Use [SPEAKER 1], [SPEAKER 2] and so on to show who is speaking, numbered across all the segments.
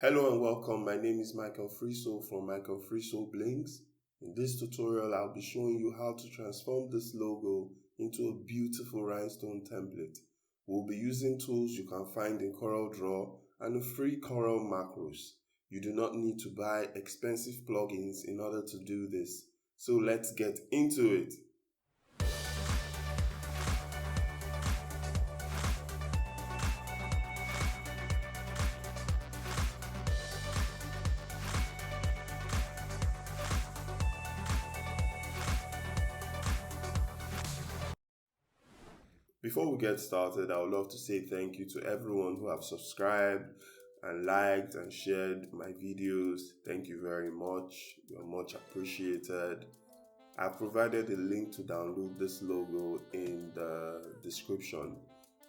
[SPEAKER 1] Hello and welcome. My name is Michael Freesoul from Michael Freesoul Blinks. In this tutorial, I'll be showing you how to transform this logo into a beautiful rhinestone template. We'll be using tools you can find in Corel Draw and a free Corel Macros. You do not need to buy expensive plugins in order to do this. So let's get into it. Before we get started, I would love to say thank you to everyone who have subscribed and liked and shared my videos. Thank you very much. You're much appreciated. I've provided a link to download this logo in the description.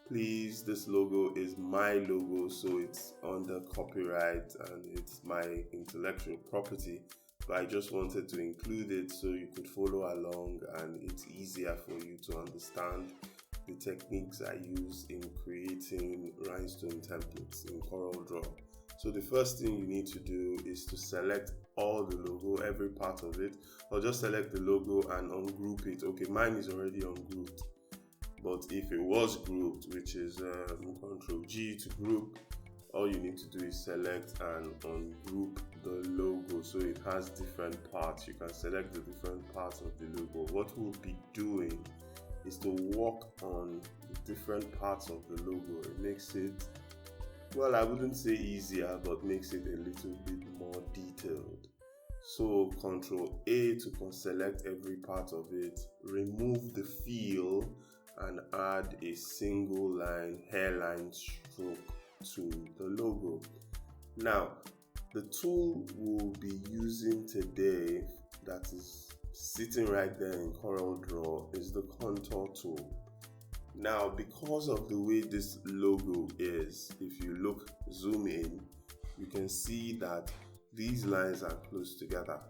[SPEAKER 1] Please, this logo is my logo, so it's under copyright and it's my intellectual property. But I just wanted to include it so you could follow along and it's easier for you to understand the techniques I use in creating rhinestone templates in Corel Draw. So the first thing you need to do is to select all the logo, every part of it, or just select the logo and ungroup it. Okay, mine is already ungrouped, but if it was grouped, which is Ctrl G to group, all you need to do is select and ungroup the logo so it has different parts. You can select the different parts of the logo. What we'll be doing is to work on the different parts of the logo. It makes it, well, I wouldn't say easier, but makes it a little bit more detailed. So Ctrl A to select every part of it, remove the fill and add a single line hairline stroke to the logo. Now, the tool we'll be using today that is sitting right there in Corel Draw is the contour tool. Now, because of the way this logo is, if you zoom in, you can see that these lines are close together.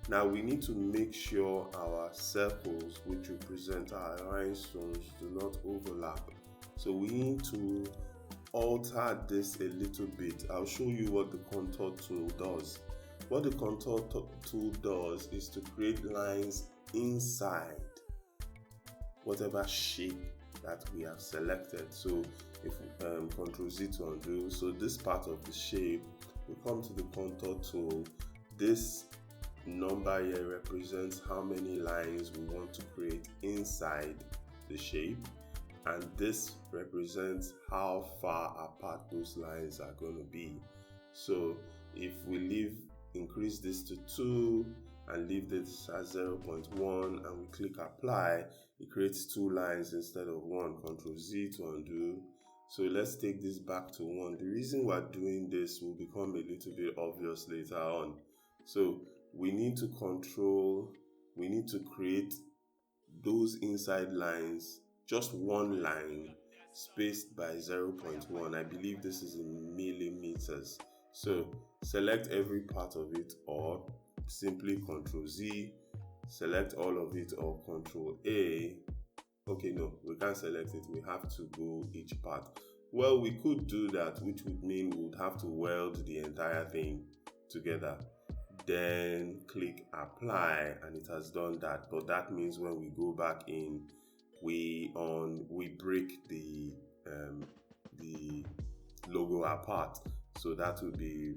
[SPEAKER 1] Now, we need to make sure our circles, which represent our rhinestones, do not overlap. So we need to alter this a little bit. I'll show you what the contour tool does. What the contour tool does is to create lines inside whatever shape that we have selected. So if Ctrl Z to undo, so this part of the shape, we come to the contour tool. This number here represents how many lines we want to create inside the shape, and this represents how far apart those lines are going to be. So if we increase this to 2 and leave this at 0.1 and we click apply, it creates 2 lines instead of 1. Ctrl Z to undo. So let's take this back to 1. The reason we're doing this will become a little bit obvious later on. So we need to create those inside lines, just one line spaced by 0.1. I believe this is in millimeters. So select every part of it, or simply Ctrl Z, select all of it, or Ctrl A. Okay, no, we can't select it. We have to go each part. Well, we could do that, which would mean we would have to weld the entire thing together. Then click apply, and it has done that. But that means when we go back in, we break the logo apart. So that would be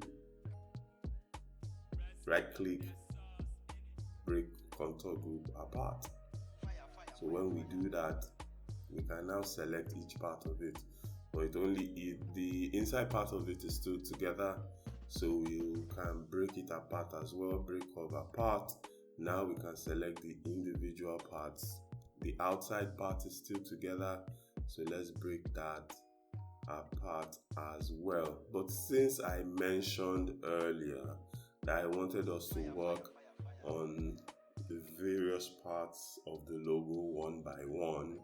[SPEAKER 1] right click, break contour group apart. So when we do that, we can now select each part of it, but the inside part of it is still together, so you can break it apart as well. Break curve apart. Now we can select the individual parts. The outside part is still together, so let's break that apart as well. But since I mentioned earlier that I wanted us to work on the various parts of the logo one by one,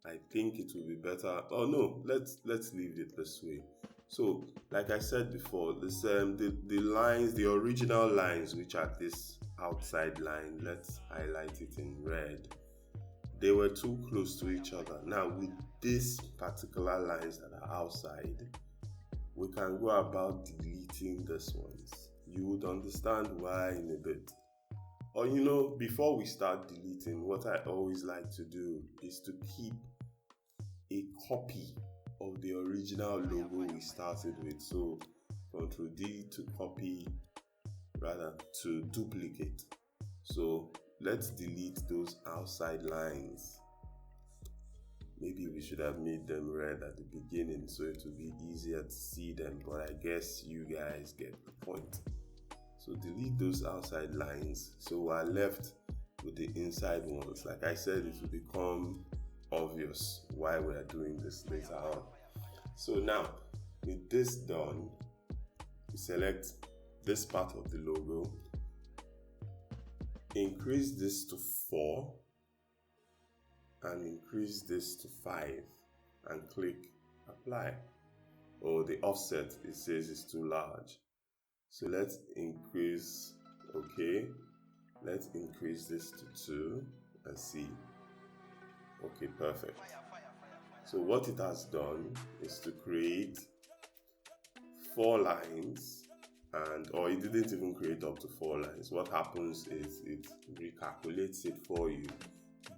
[SPEAKER 1] I think it will be better. Oh no, let's leave it this way. So like I said before, this the original lines, which are this outside line, let's highlight it in red. They were too close to each other. Now with these particular lines that are outside, we can go about deleting these ones. You would understand why in a bit. Or before we start deleting, what I always like to do is to keep a copy of the original logo we started with. So Ctrl D to copy, rather to duplicate. So let's delete those outside lines. Maybe we should have made them red at the beginning so it would be easier to see them, but I guess you guys get the point. So delete those outside lines, so we're left with the inside ones. Like I said, it will become obvious why we are doing this later on. So now, with this done, we select this part of the logo, increase this to 4, and increase this to 5, and click apply. Or the offset, it says it's too large. So let's increase, okay, let's increase this to 2 and see. Okay, perfect. So what it has done is to create 4 lines, or it didn't even create up to 4 lines. What happens is it recalculates it for you,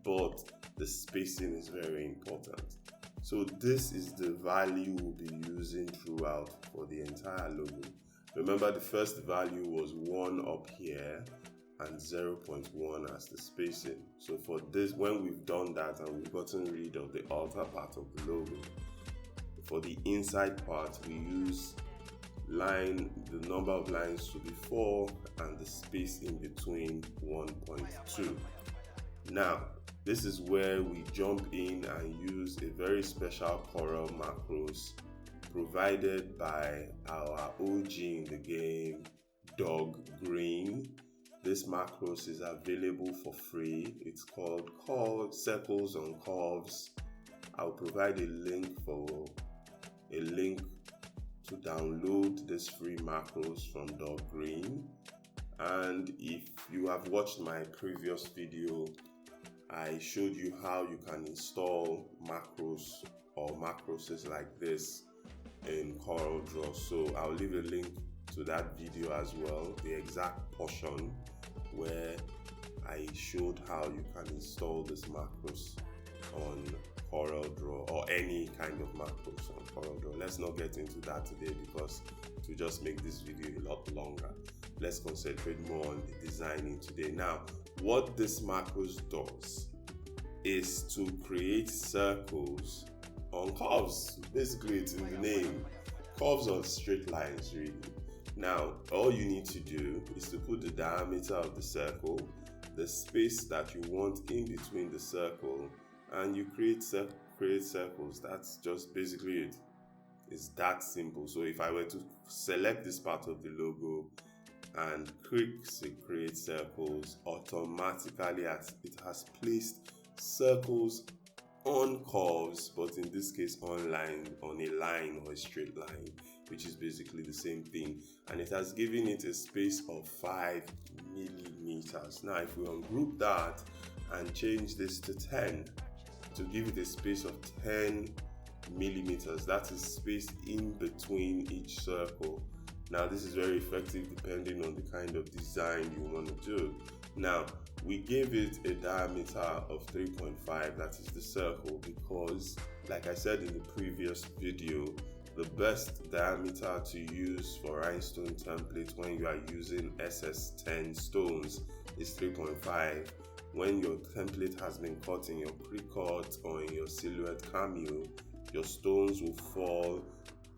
[SPEAKER 1] but the spacing is very important. So this is the value we'll be using throughout for the entire logo. Remember, the first value was 1 up here and 0.1 as the spacing. So for this, when we've done that and we've gotten rid of the outer part of the logo, for the inside part we use the number of lines to be 4 and the space in between 1.2. Now this is where we jump in and use a very special Corel Macros provided by our OG in the game, Dog Green. This macros is available for free. It's called Circles on Curves. I'll provide a link to download this free macros from Dog Green. And if you have watched my previous video, I showed you how you can install macros or macroses like this in Corel Draw. So I'll leave a link to that video as well, the exact portion where I showed how you can install this macros on Corel Draw, or any kind of macros on Corel Draw. Let's not get into that today because to just make this video a lot longer. Let's concentrate more on the designing today. Now, what this macros does is to create circles on curves. Basically, it's in the name. Curves on straight lines, really. Now, all you need to do is to put the diameter of the circle, the space that you want in between the circle, and you create circles. That's just basically it. It's that simple. So if I were to select this part of the logo and click create circles, automatically it has placed circles on curves, but in this case on a line or a straight line, which is basically the same thing, and it has given it a space of 5 millimeters. Now if we ungroup that and change this to 10 to give it a space of 10 millimeters, that is space in between each circle. Now this is very effective depending on the kind of design you want to do. Now we gave it a diameter of 3.5, that is the circle, because like I said in the previous video, the best diameter to use for rhinestone template when you are using SS10 stones is 3.5. When your template has been cut in your pre-cut or in your silhouette cameo, your stones will fall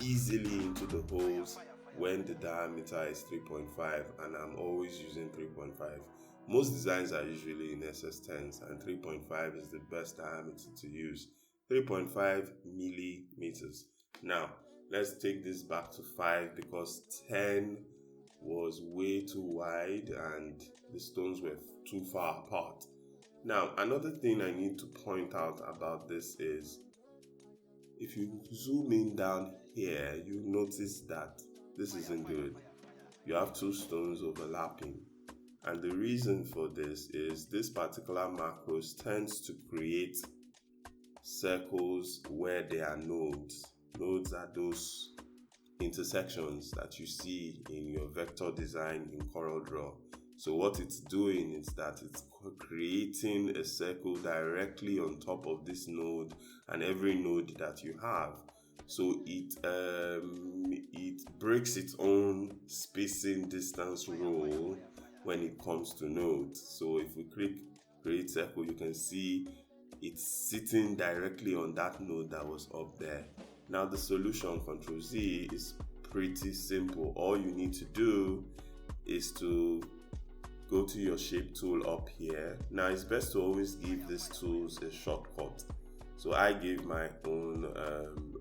[SPEAKER 1] easily into the holes when the diameter is 3.5, and I'm always using 3.5. Most designs are usually in SS10s, and 3.5 is the best diameter to use. 3.5 millimeters. Now let's take this back to 5 because 10 was way too wide and the stones were too far apart. Now another thing I need to point out about this is, if you zoom in down here, you notice that this isn't good. You have 2 stones overlapping, and the reason for this is this particular macros tends to create circles where there are nodes. Nodes are those intersections that you see in your vector design in Corel Draw. So what it's doing is that it's creating a circle directly on top of this node and every node that you have. So it breaks its own spacing distance rule when it comes to nodes. So if we click create circle, you can see it's sitting directly on that node that was up there. Now the solution, Ctrl Z, is pretty simple. All you need to do is to go to your shape tool up here. Now it's best to always give these tools a shortcut. So I gave my own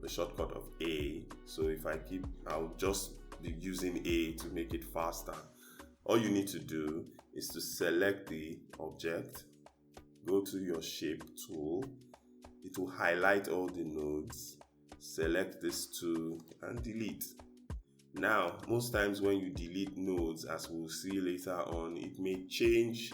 [SPEAKER 1] a shortcut of A. So if I'll just be using A to make it faster. All you need to do is to select the object, go to your shape tool. It will highlight all the nodes. Select this tool and delete. Now, most times when you delete nodes, as we'll see later on, it may change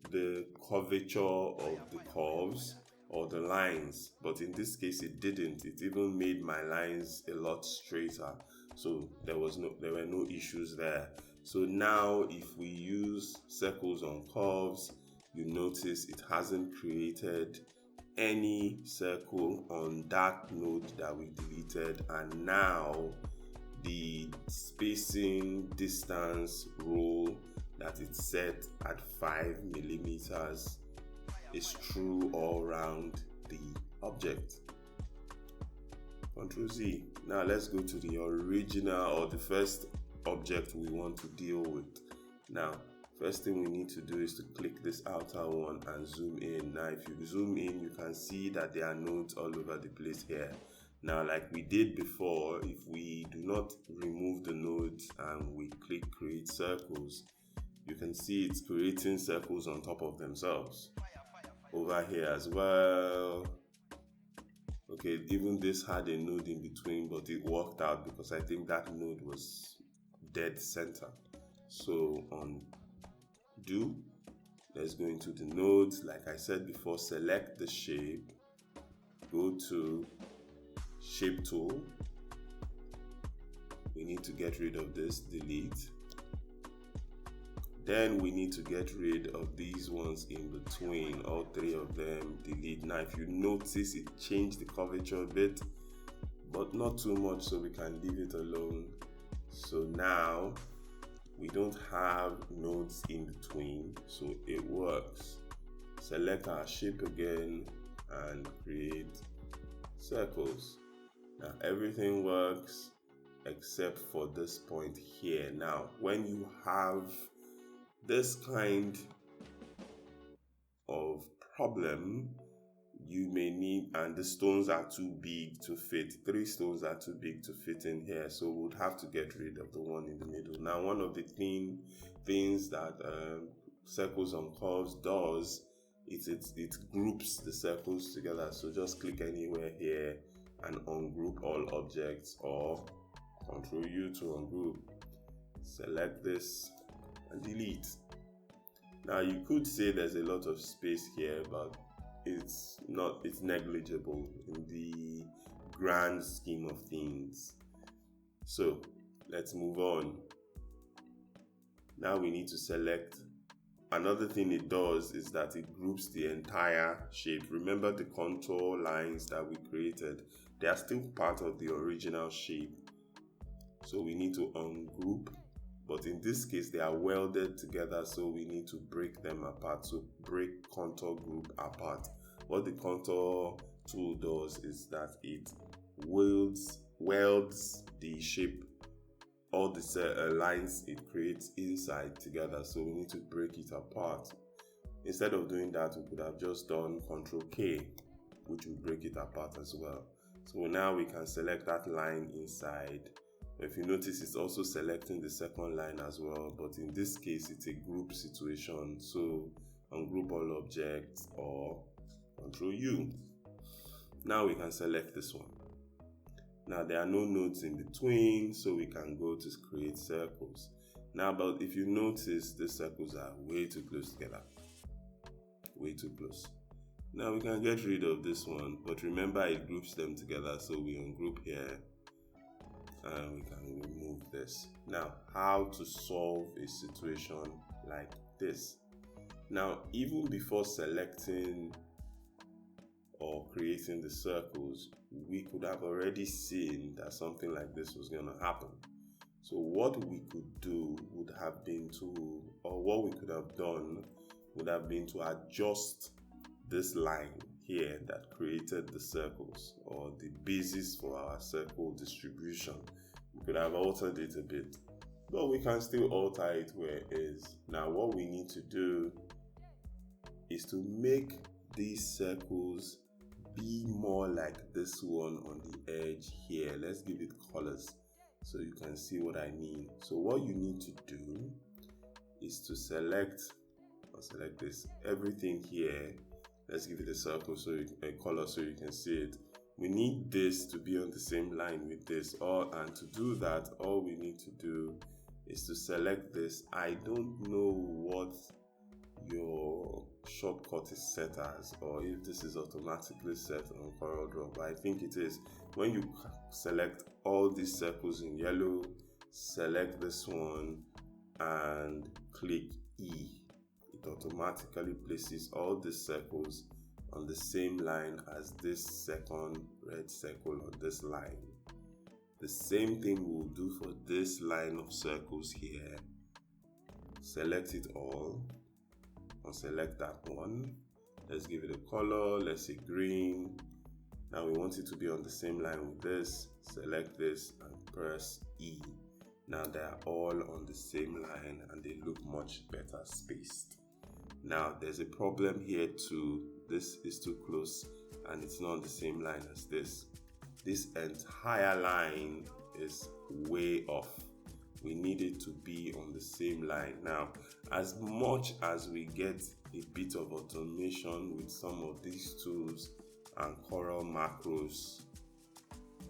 [SPEAKER 1] the curvature of the curves or the lines, but in this case it didn't. It even made my lines a lot straighter, so there were no issues there. So now if we use circles on curves, you notice it hasn't created any circle on that node that we deleted, and now the spacing distance rule that it's set at 5 millimeters is true all around the object. Ctrl Z. Now let's go to the original or the first object we want to deal with. Now, first thing we need to do is to click this outer one and zoom in. Now, if you zoom in, you can see that there are nodes all over the place here. Now, like we did before, if we do not remove the nodes and we click create circles, you can see it's creating circles on top of themselves. Over here as well. Okay, even this had a node in between, but it worked out because I think that node was dead center. So on do, let's go into the nodes. Like I said before, select the shape, go to shape tool. We need to get rid of this, delete. Then we need to get rid of these ones in between, all three of them, delete. Now if you notice, it changed the curvature a bit, but not too much, so we can leave it alone. So now we don't have nodes in between, so it works. Select our shape again and create circles. Now everything works except for this point here. Now when you have this kind of problem, you may need, and the stones are too big to fit. 3 stones are too big to fit in here, so we'll have to get rid of the one in the middle. Now, one of the things that circles on curves does is it groups the circles together. So just click anywhere here and ungroup all objects, or Ctrl U to ungroup. Select this and delete. Now you could say there's a lot of space here, but it's negligible in the grand scheme of things. So let's move on. Now we need to select. Another thing it does is that it groups the entire shape. Remember the contour lines that we created, they are still part of the original shape. So we need to ungroup, but in this case they are welded together, so we need to break them apart. So break contour group apart. What the contour tool does is that it welds the shape, all the lines it creates inside together, so we need to break it apart. Instead of doing that, we could have just done Ctrl K, which will break it apart as well. So now we can select that line inside. If you notice, it's also selecting the second line as well, but in this case it's a group situation, so ungroup all objects or Ctrl U. Now we can select this one. Now there are no nodes in between, so we can go to create circles. Now, but if you notice, the circles are way too close together. Way too close. Now we can get rid of this one, but remember it groups them together, so we ungroup here and we can remove this. Now, how to solve a situation like this? Now, even before selecting or creating the circles, we could have already seen that something like this was going to happen. So what we could do would have been to, or what we could have done would have been to adjust this line here that created the circles, or the basis for our circle distribution. We could have altered it a bit, but we can still alter it where it is. Now what we need to do is to make these circles be more like this one on the edge here. Let's give it colors so you can see what I mean. So what you need to do is to select this, everything here. Let's give it a circle, so a color, so you can see it. We need this to be on the same line with this, and to do that, all we need to do is to select this. I don't know what your shortcut is set as, or if this is automatically set on Corel Draw, but I think it is. When you select all these circles in yellow, select this one and click E, it automatically places all these circles on the same line as this second red circle on this line. The same thing we'll do for this line of circles here. Select it all, and select that one. Let's give it a color, let's say green. Now we want it to be on the same line with this. Select this and press E. Now they are all on the same line and they look much better spaced. Now there's a problem here too. This is too close and it's not on the same line as this. This entire line is way off. We need it to be on the same line. Now, as much as we get a bit of automation with some of these tools and Corel Macros,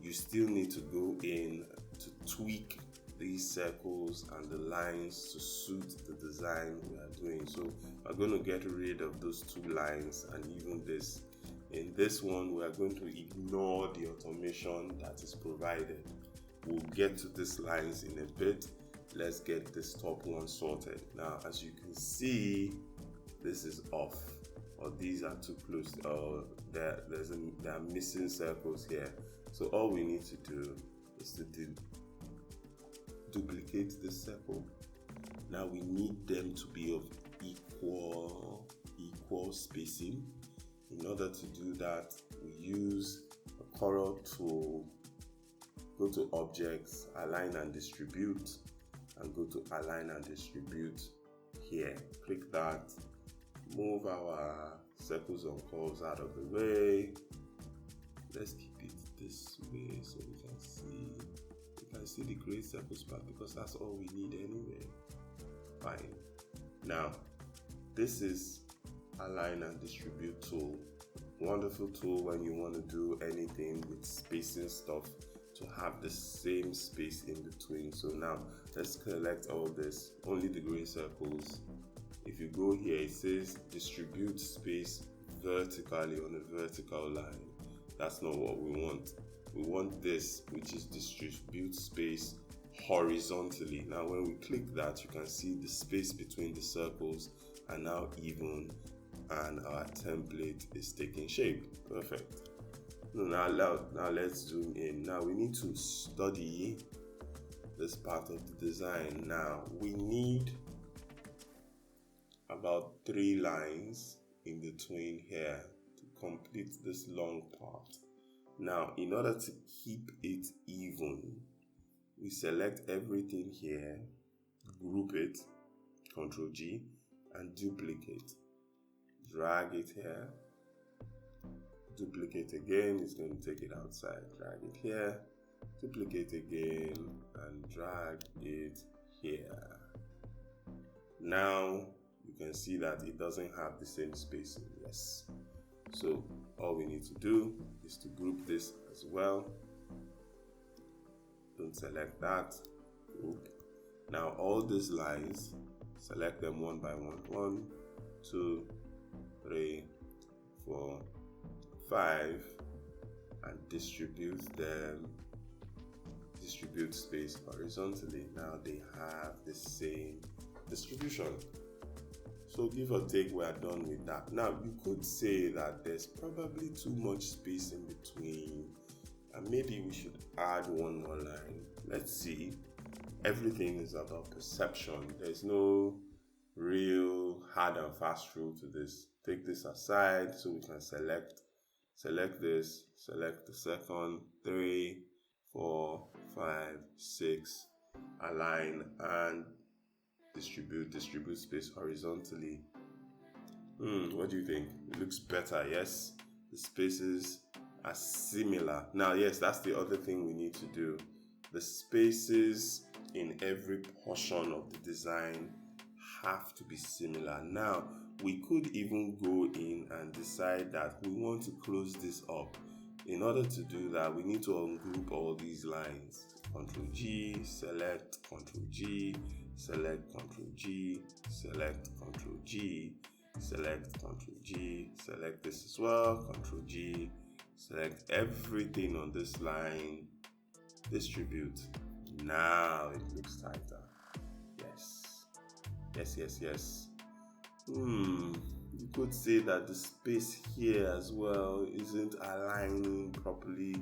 [SPEAKER 1] you still need to go in to tweak these circles and the lines to suit the design we are doing. So we're going to get rid of those two lines and even this. In this one, we are going to ignore the automation that is provided. We'll get to these lines in a bit. Let's get this top one sorted. Now, as you can see, this is off, or these are too close, or there are missing circles here. So all we need to do is to duplicate this circle. Now we need them to be of equal spacing. In order to do that, we use a Corel tool, go to Objects, Align and Distribute, and go to Align and Distribute here. Click that, move our circles and curves out of the way. Let's keep it this way so we can see the gray circles part, because that's all we need anyway. Fine. Now, this is Align and Distribute tool. Wonderful tool when you want to do anything with spacing stuff, to have the same space in between. So now let's select all this, only the gray circles. If you go here, it says distribute space vertically on a vertical line. That's not what we want. We want this, which is distribute space horizontally. Now when we click that, you can see the space between the circles are now even, and our template is taking shape. Perfect. Now let's zoom in. Now we need to study this part of the design. Now we need about 3 lines in between here to complete this long part. Now, in order to keep it even, we select everything here, group it, Ctrl G, and duplicate. Drag it here, duplicate again, it's going to take it outside. Drag it here, duplicate again, and drag it here. Now, you can see that it doesn't have the same spacing. Yes. So all we need to do is to group this as well. Don't select that. Group. Now all these lines, select them one by one. 1, 2, 3, 4, 5, and distribute them distribute space horizontally. Now they have the same distribution. So give or take, we are done with that. Now you could say that there's probably too much space in between, and maybe we should add one more line. Let's see. Everything is about perception. There's no real hard and fast rule to this. Take this aside so we can select this, select the second, 3, 4, 5, 6, align and distribute space horizontally. What do you think? It looks better, yes? The spaces are similar. Now, yes, that's the other thing we need to do. The spaces in every portion of the design have to be similar. Now, we could even go in and decide that we want to close this up. In order to do that, we need to ungroup all these lines. Ctrl G, select, Ctrl G, select, Ctrl G, select, Ctrl G, select, Ctrl G, select this as well, Ctrl G, select everything on this line, distribute. Now it looks tighter. Yes. You could say that the space here as well isn't aligning properly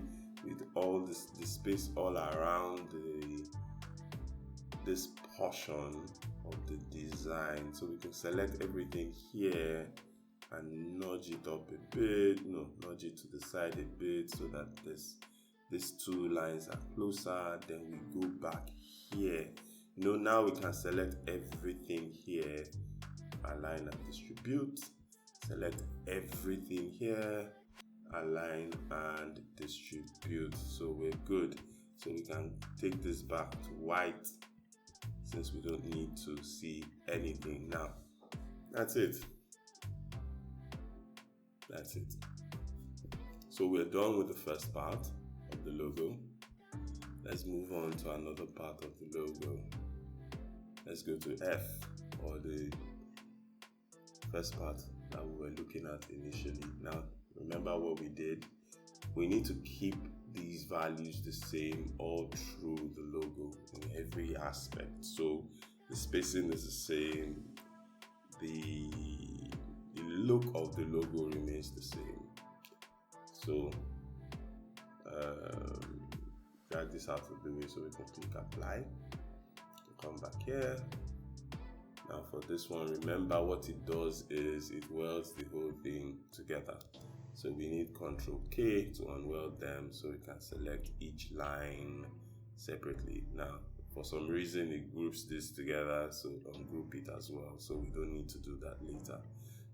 [SPEAKER 1] with all this, the space all around this portion of the design. So we can select everything here and nudge it up a bit, nudge it to the side a bit so that these two lines are closer. Then we go back here. Now we can select everything here, align and distribute, select everything here, align and distribute. So we're good. So we can take this back to white since we don't need to see anything now. That's it. So we're done with the first part of the logo. Let's move on to another part of the logo. Let's go to F, or the first part that we were looking at initially. Now, remember what we did? We need to keep these values the same all through the logo in every aspect. So the spacing is the same, the look of the logo remains the same. So drag this out of the way so we can click apply. Come back here. Now for this one, remember what it does is it welds the whole thing together. So we need Ctrl K to unweld them so we can select each line separately. Now for some reason it groups this together, so ungroup it as well, so we don't need to do that later.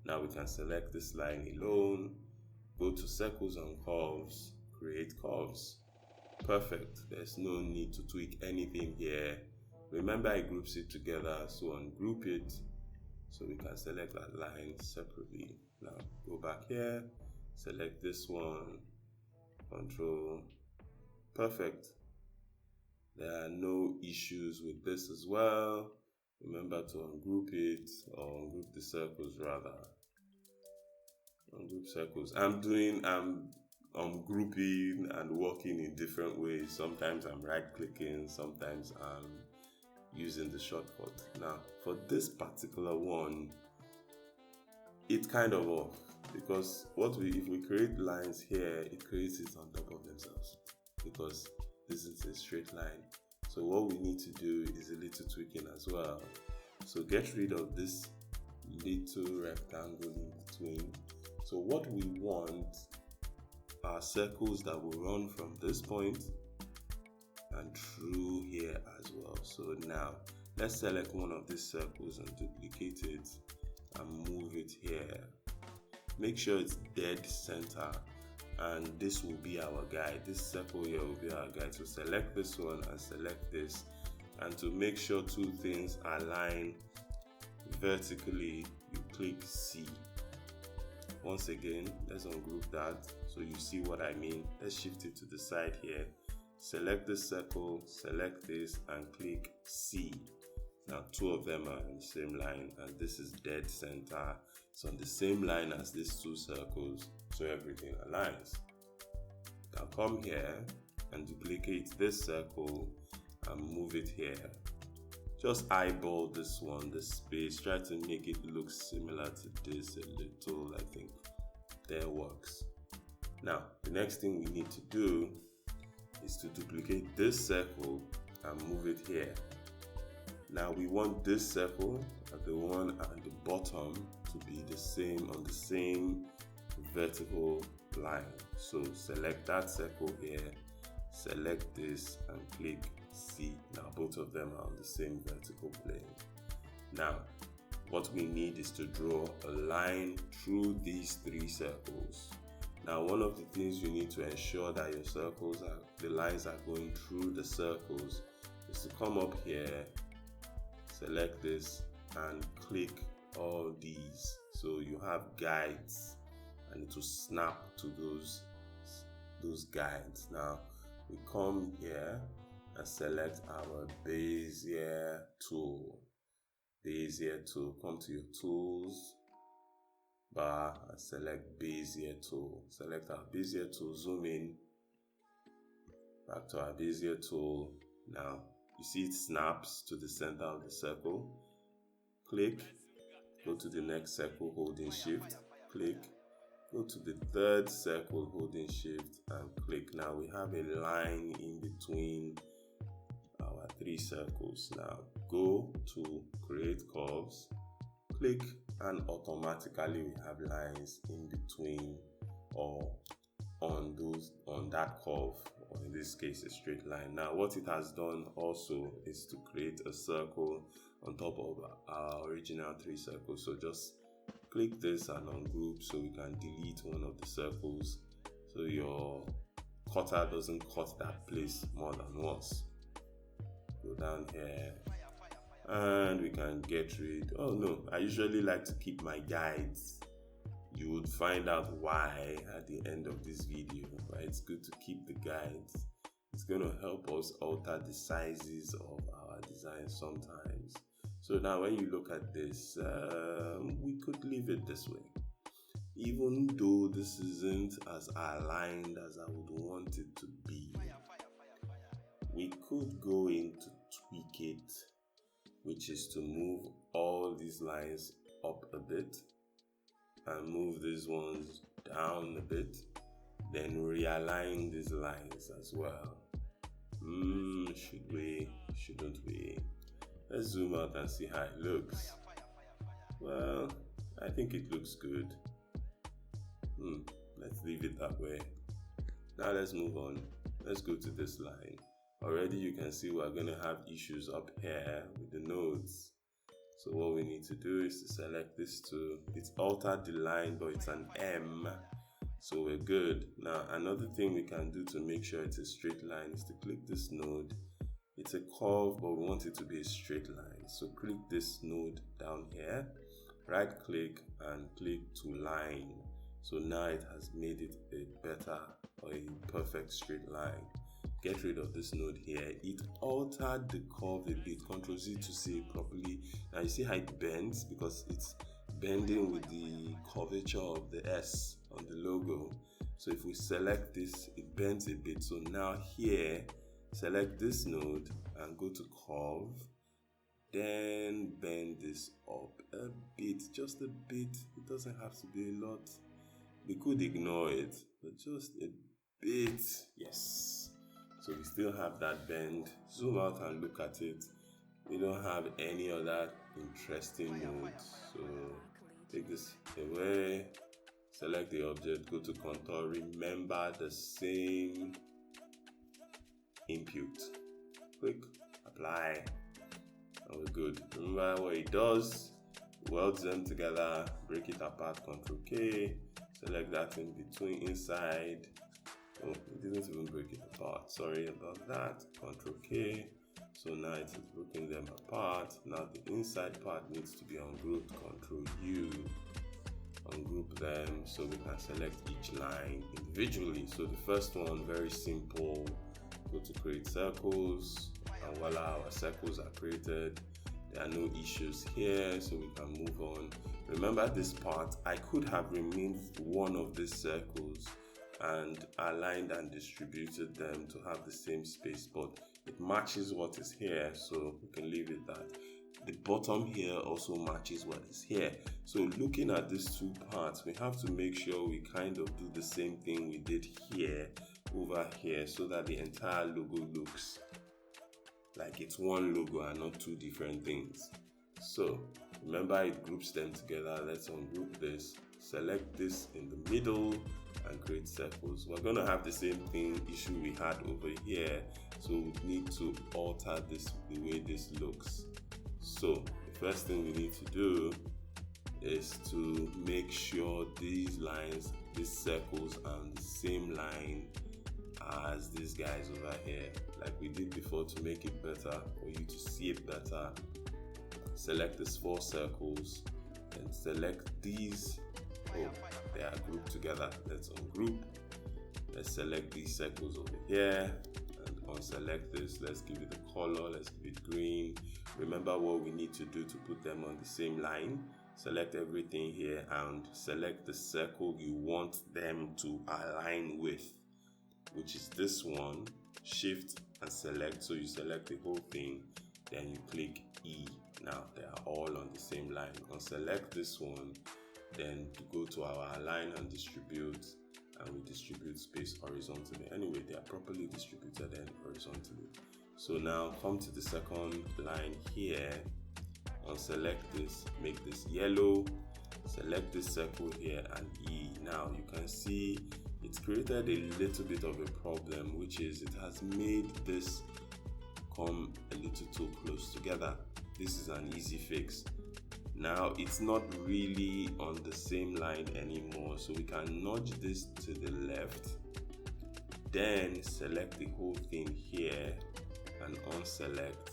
[SPEAKER 1] Now we can select this line alone, go to circles and curves, create curves. Perfect. There's no need to tweak anything here. Remember it groups it together, so ungroup it so we can select that line separately. Now go back here, select this one, control. Perfect. There are no issues with this as well. Remember to ungroup it, or ungroup the circles rather. Ungroup circles. I'm grouping and working in different ways. Sometimes I'm right clicking, sometimes I'm using the shortcut. Now for this particular one, it's kind of off because if we create lines here, it creates it on top of themselves because this is a straight line. So what we need to do is a little tweaking as well. So get rid of this little rectangle in between. So what we want are circles that will run from this point and through here as well. So now let's select one of these circles and duplicate it and move it here. Make sure it's dead center, and this will be our guide. This circle here will be our guide. So select this one and select this, and to make sure two things align vertically, you click C. Once again, let's ungroup that so you see what I mean. Let's shift it to the side here. Select this circle, select this, and click C. Now two of them are in the same line, and this is dead center. It's on the same line as these two circles, so everything aligns. Now come here and duplicate this circle and move it here. Just eyeball this one, the space, try to make it look similar to this a little. I think that works. Now the next thing we need to do is to duplicate this circle and move it here. Now we want this circle and the one at the bottom to be the same on the same vertical line. So select that circle here, select this and click C. Now both of them are on the same vertical plane. Now what we need is to draw a line through these three circles. Now one of the things you need to ensure that your circles are, the lines are going through the circles, is to come up here, select this and click all these. So you have guides and it will snap to those guides. Now we come here and select our Bezier tool. Bezier tool, come to your tools bar and select Bezier tool. Select our Bezier tool, zoom in, back to our Bezier tool. Now you see it snaps to the center of the circle. Click, go to the next circle holding shift, click, go to the third circle holding shift and click. Now we have a line in between our three circles. Now go to create curves, click, and automatically we have lines in between or on that curve, or in this case a straight line. Now what it has done also is to create a circle on top of our original three circles. So just click this and ungroup so we can delete one of the circles so your cutter doesn't cut that place more than once. Go down here and we can get rid, oh no, I usually like to keep my guides. You would find out why at the end of this video, but it's good to keep the guides. It's going to help us alter the sizes of our design sometimes. So now when you look at this, we could leave it this way. Even though this isn't as aligned as I would want it to be, we could go in to tweak it, which is to move all these lines up a bit and move these ones down a bit, then realign these lines as well. Should we? Shouldn't we? Let's zoom out and see how it looks. Well, I think it looks good. Let's leave it that way. Now let's move on. Let's go to this line. Already you can see we're going to have issues up here with the nodes. So what we need to do is to select this tool. It's altered the line, but it's an M. So we're good. Now another thing we can do to make sure it's a straight line is to click this node. It's a curve, but we want it to be a straight line. So click this node down here, right click and click to line. So now it has made it a better or a perfect straight line. Get rid of this node here. It altered the curve a bit. Ctrl Z to see it properly. Now you see how it bends because it's bending with the curvature of the S on the logo. So if we select this, it bends a bit. So now here, select this node and go to curve, then bend this up a bit, just a bit. It doesn't have to be a lot. We could ignore it, but just a bit. Yes. So we still have that bend. Zoom out and look at it. We don't have any other interesting nodes. So take this away, select the object, go to contour, remember the same input. Click, apply, and we're good. Remember what it does, welds them together, break it apart, Ctrl K, select that in between, inside. Oh, it didn't even break it apart, sorry about that. Ctrl K, so now it is breaking them apart. Now the inside part needs to be ungrouped, Ctrl U, ungroup them so we can select each line individually. So the first one, very simple. Go to create circles, and voila, our circles are created. There are no issues here, so we can move on. Remember this part, I could have removed one of these circles and aligned and distributed them to have the same space, but it matches what is here, so we can leave it that. The bottom here also matches what is here. So looking at these two parts, we have to make sure we kind of do the same thing we did here over here, so that the entire logo looks like it's one logo and not two different things. So remember, it groups them together. Let's ungroup this, select this in the middle and create circles. We're going to have the same issue we had over here, so we need to alter this, the way this looks. So the first thing we need to do is to make sure these lines, these circles, are on the same line as these guys over here, like we did before, to make it better for you to see it better. Select these 4 circles and select these. Oh, they are grouped together. Let's ungroup. Let's select these circles over here and unselect this. Let's give it a color. Let's give it green. Remember what we need to do to put them on the same line. Select everything here and select the circle you want them to align with, which is this one. Shift and select. So you select the whole thing, then you click E. Now they are all on the same line. Unselect this one, then to go to our align and distribute, and we distribute space horizontally. Anyway, they are properly distributed and horizontally. So now come to the second line here, unselect this, make this yellow, select this circle here and E. Now you can see it's created a little bit of a problem, which is it has made this come a little too close together. This is an easy fix. Now it's not really on the same line anymore, so we can nudge this to the left, then select the whole thing here and unselect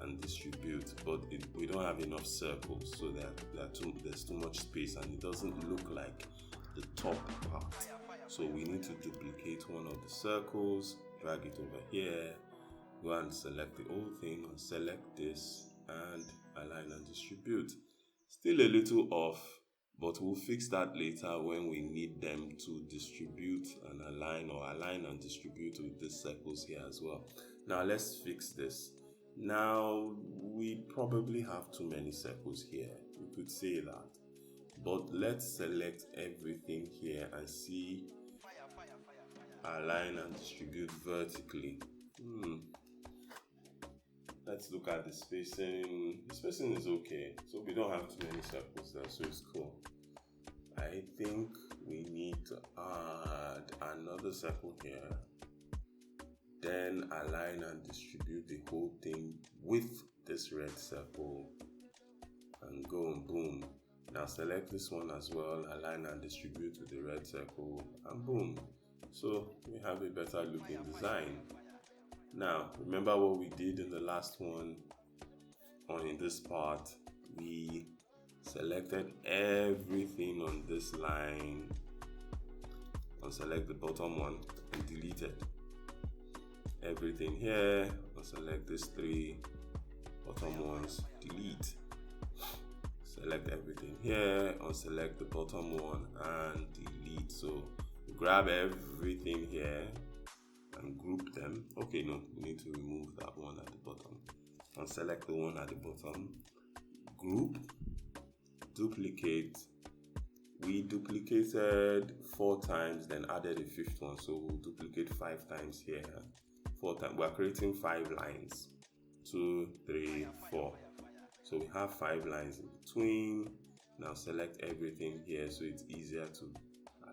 [SPEAKER 1] and distribute, but we don't have enough circles, so there's too much space and it doesn't look like the top part. So we need to duplicate one of the circles, drag it over here, go and select the whole thing, and select this and align and distribute. Still a little off, but we'll fix that later when we need them to distribute and align, or align and distribute with these circles here as well. Now let's fix this. Now we probably have too many circles here, we could say that, but let's select everything here and see align and distribute vertically. Let's look at the spacing. The spacing is okay, so we don't have too many circles there, so it's cool. I think we need to add another circle here, then align and distribute the whole thing with this red circle, and go and boom. Now select this one as well, align and distribute with the red circle, and boom. So we have a better looking design. Now remember what we did in the last one. In this part, we selected everything on this line, unselect the bottom one and deleted everything here, unselect these 3 bottom ones, delete, select everything here, unselect the bottom one and delete. So grab everything here and group them. Okay, no, we need to remove that one at the bottom and select the one at the bottom, group, duplicate. We duplicated 4 times, then added a 5th one, so we'll duplicate 5 times here. 4 times. We're creating 5 lines. 2, 3, 4. So we have 5 lines in between. Now select everything here so it's easier to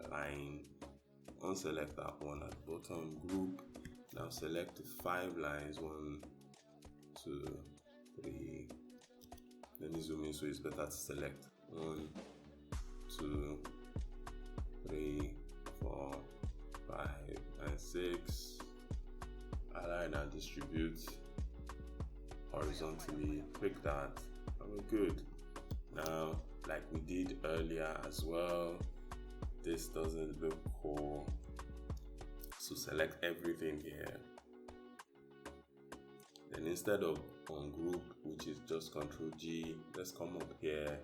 [SPEAKER 1] align. Unselect that one at the bottom, group. Now select the 5 lines. 1, 2, 3. Let me zoom in so it's better to select. 1, 2, 3, 4, 5, and 6. Align and distribute horizontally. Click that, and we're good. Now, like we did earlier as well, this doesn't look cool, so select everything here. Then instead of ungroup, which is just Ctrl G, let's come up here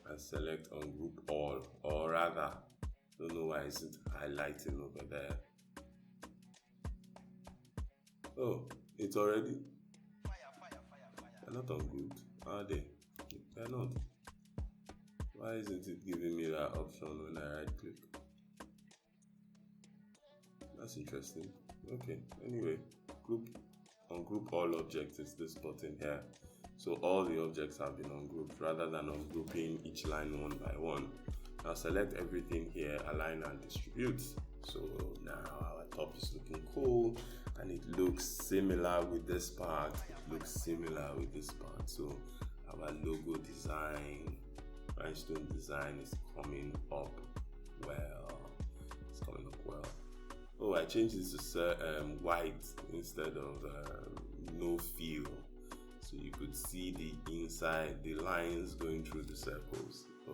[SPEAKER 1] and select ungroup all, or rather Don't know why it's highlighting over there. Oh, it's already. They're not on group, are they? They're not. Why isn't it giving me that option when I right click? That's interesting. Okay, anyway, group all objects is this button here. So all the objects have been ungrouped rather than ungrouping each line one by one. Now select everything here, align and distribute. So now our top is looking cool and it looks similar with this part. It looks similar with this part. So our logo design, rhinestone design is coming up well. It's coming up well. Oh, I changed this to white instead of no fill. So you could see the inside, the lines going through the circles. So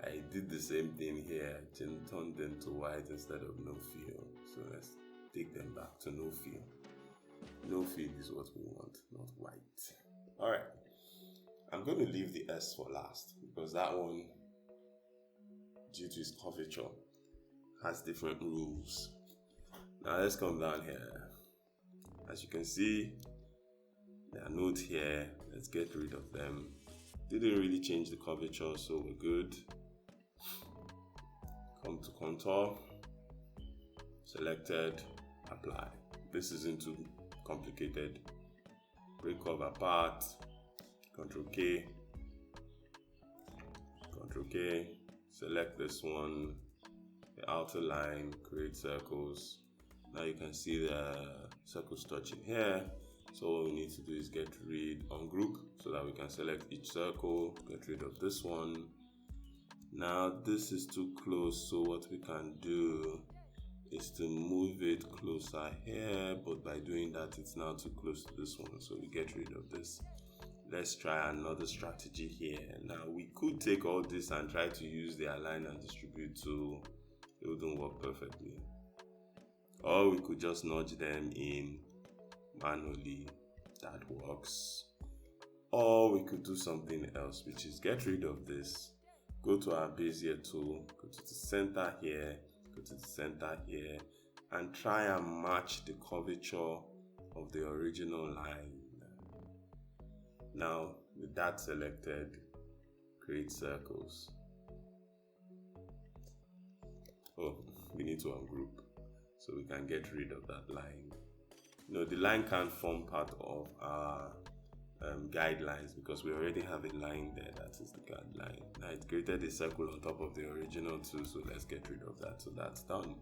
[SPEAKER 1] I did the same thing here, turned them to white instead of no fill. So let's take them back to no fill. No fill is what we want, not white. All right, I'm going to leave the S for last because that one, due to its curvature, has different rules. Now let's come down here. As you can see, there are notes here. Let's get rid of them. Didn't really change the curvature, so we're good. Come to contour, selected, apply. This isn't too complicated. Break curve apart, Ctrl K, Ctrl K, select this one, the outer line, create circles. Now you can see the circles touching here. So all we need to do is get rid, ungroup, so that we can select each circle, get rid of this one. Now this is too close, so what we can do is to move it closer here, but by doing that it's now too close to this one, so we get rid of this. Let's try another strategy here. Now we could take all this and try to use the align and distribute tool. It wouldn't work perfectly. Or we could just nudge them in manually. That works. Or we could do something else, which is get rid of this, go to our Bezier tool, go to the center here, go to the center here, and try and match the curvature of the original line. Now with that selected, create circles. Oh, we need to ungroup so we can get rid of that line. No, the line can't form part of our guidelines because we already have a line there. That is the guideline. Now it created a circle on top of the original too, so let's get rid of that. So that's done.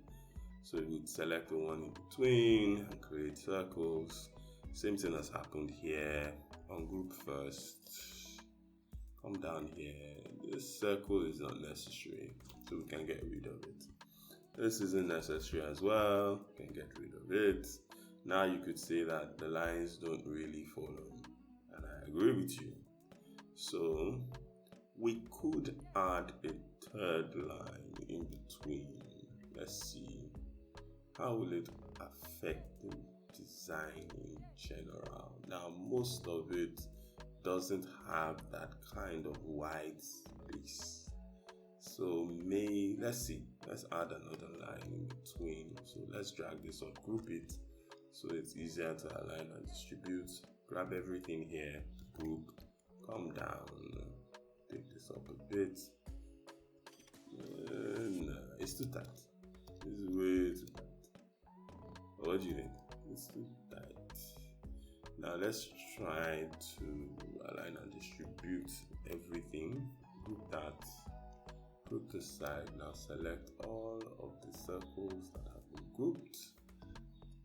[SPEAKER 1] So we would select the one in between and create circles. Same thing has happened here. Ungroup first. Come down here. This circle is not necessary, so we can get rid of it. This isn't necessary as well. We can get rid of it. Now you could say that the lines don't really follow, and I agree with you. So we could add a third line in between. Let's see. How will it affect the design in general? Now most of it doesn't have that kind of white space. So let's see. Let's add another line in between. So let's drag this up, group it, so it's easier to align and distribute. Grab everything here, group, come down, pick this up a bit. No, it's too tight. It's way too tight. What do you think? It's too tight. Now let's try to align and distribute everything. Group that. Group the side. Now select all of the circles that have been grouped.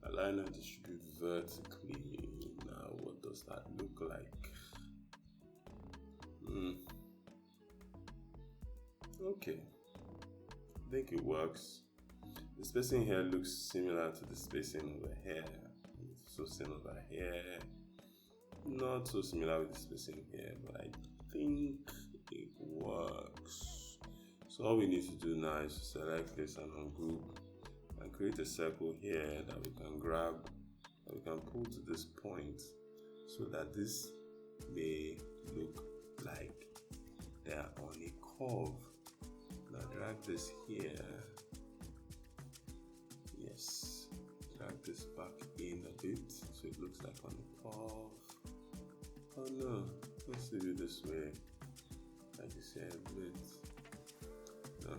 [SPEAKER 1] Align and distribute vertically. Now what does that look like? Okay, I think it works. The spacing here looks similar to the spacing over here. It's so similar here. Not so similar with the spacing here, but I think it works. So all we need to do now is to select this and ungroup and create a circle here that we can grab and we can pull to this point so that this may look like they are on a curve. Now drag this here. Yes, drag this back in a bit so it looks like on the curve. Oh no, let's do it this way. Like you said, a bit. No,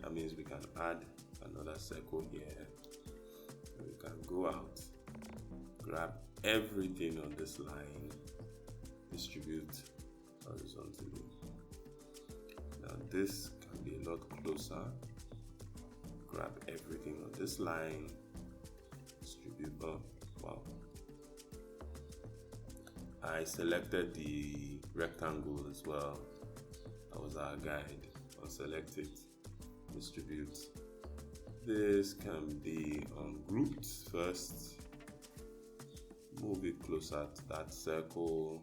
[SPEAKER 1] that means we can add another circle here. And we can go out, grab everything on this line, distribute horizontally. Now this can be a lot closer. Grab everything on this line, distribute. Oh, wow. I selected the rectangle as well. That was our guide. I'll select it, distribute. This can be ungrouped first. Move it closer to that circle.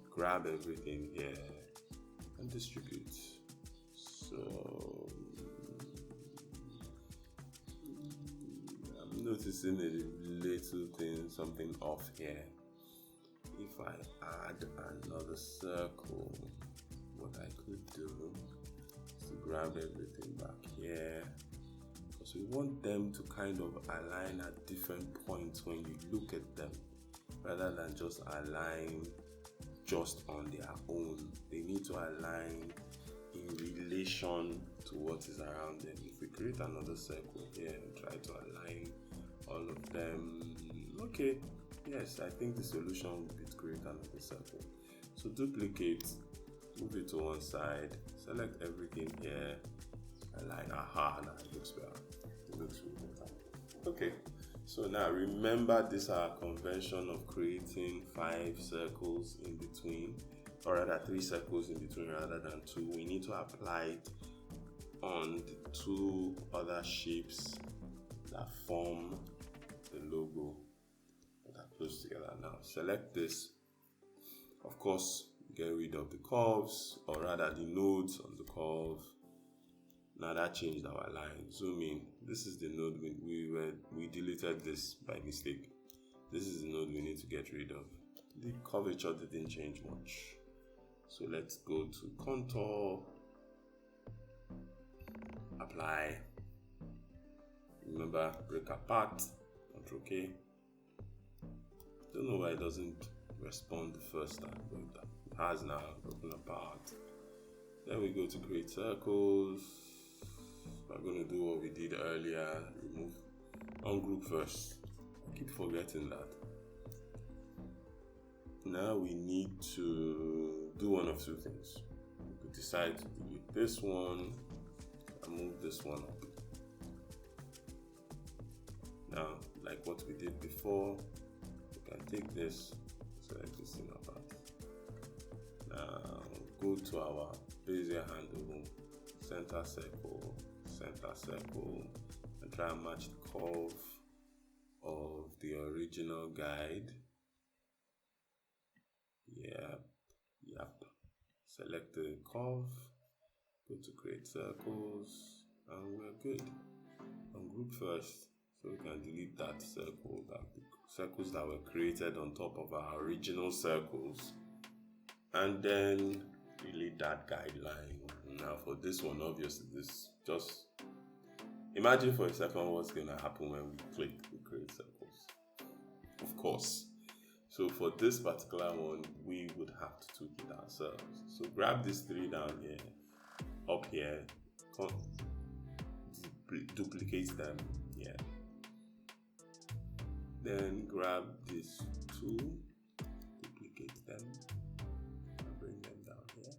[SPEAKER 1] Grab everything here and distribute. So I'm noticing a little thing, something off here. If I add another circle, what I could do is to grab everything back here, because we want them to kind of align at different points when you look at them, rather than just align just on their own. They need to align in relation to what is around them. If we create another circle here and try to align all of them, okay, yes, I think the solution would be to create another circle. So duplicate, move it to one side, select everything here, align. Aha, now it looks better. It looks really better. Okay, so now remember this our convention of creating 5 circles in between, or rather 3 circles in between rather than 2. We need to apply it on the 2 other shapes that form the logo that are close together. Now select this. Of course, get rid of the curves, or rather the nodes on the curve. Now that changed our line. Zoom in. This is the node we deleted this by mistake. This is the node we need to get rid of. The curvature didn't change much. So let's go to contour, apply. Remember, break apart, Ctrl K. Don't know why it doesn't respond the first time, but it has now broken apart. Then we go to create circles. We're going to do what we did earlier, remove, ungroup first. I keep forgetting that. Now we need to do one of 2 things. We could decide to delete this one and move this one up. Now, like what we did before, we can take this, select this thing apart. Now go to our Bezier handle, center circle, and try and match the curve of the original guide. Yep. Select the curve, go to create circles, and we're good. Ungroup first, so we can delete that circle, the circles that were created on top of our original circles, and then delete that guideline. Now for this one, obviously, this just imagine for a second what's going to happen when we click the create circles. Of course. So for this particular one, we would have to tweak it ourselves. So grab these 3 down here, up here, duplicate them here. Then grab these 2, duplicate them, and bring them down here.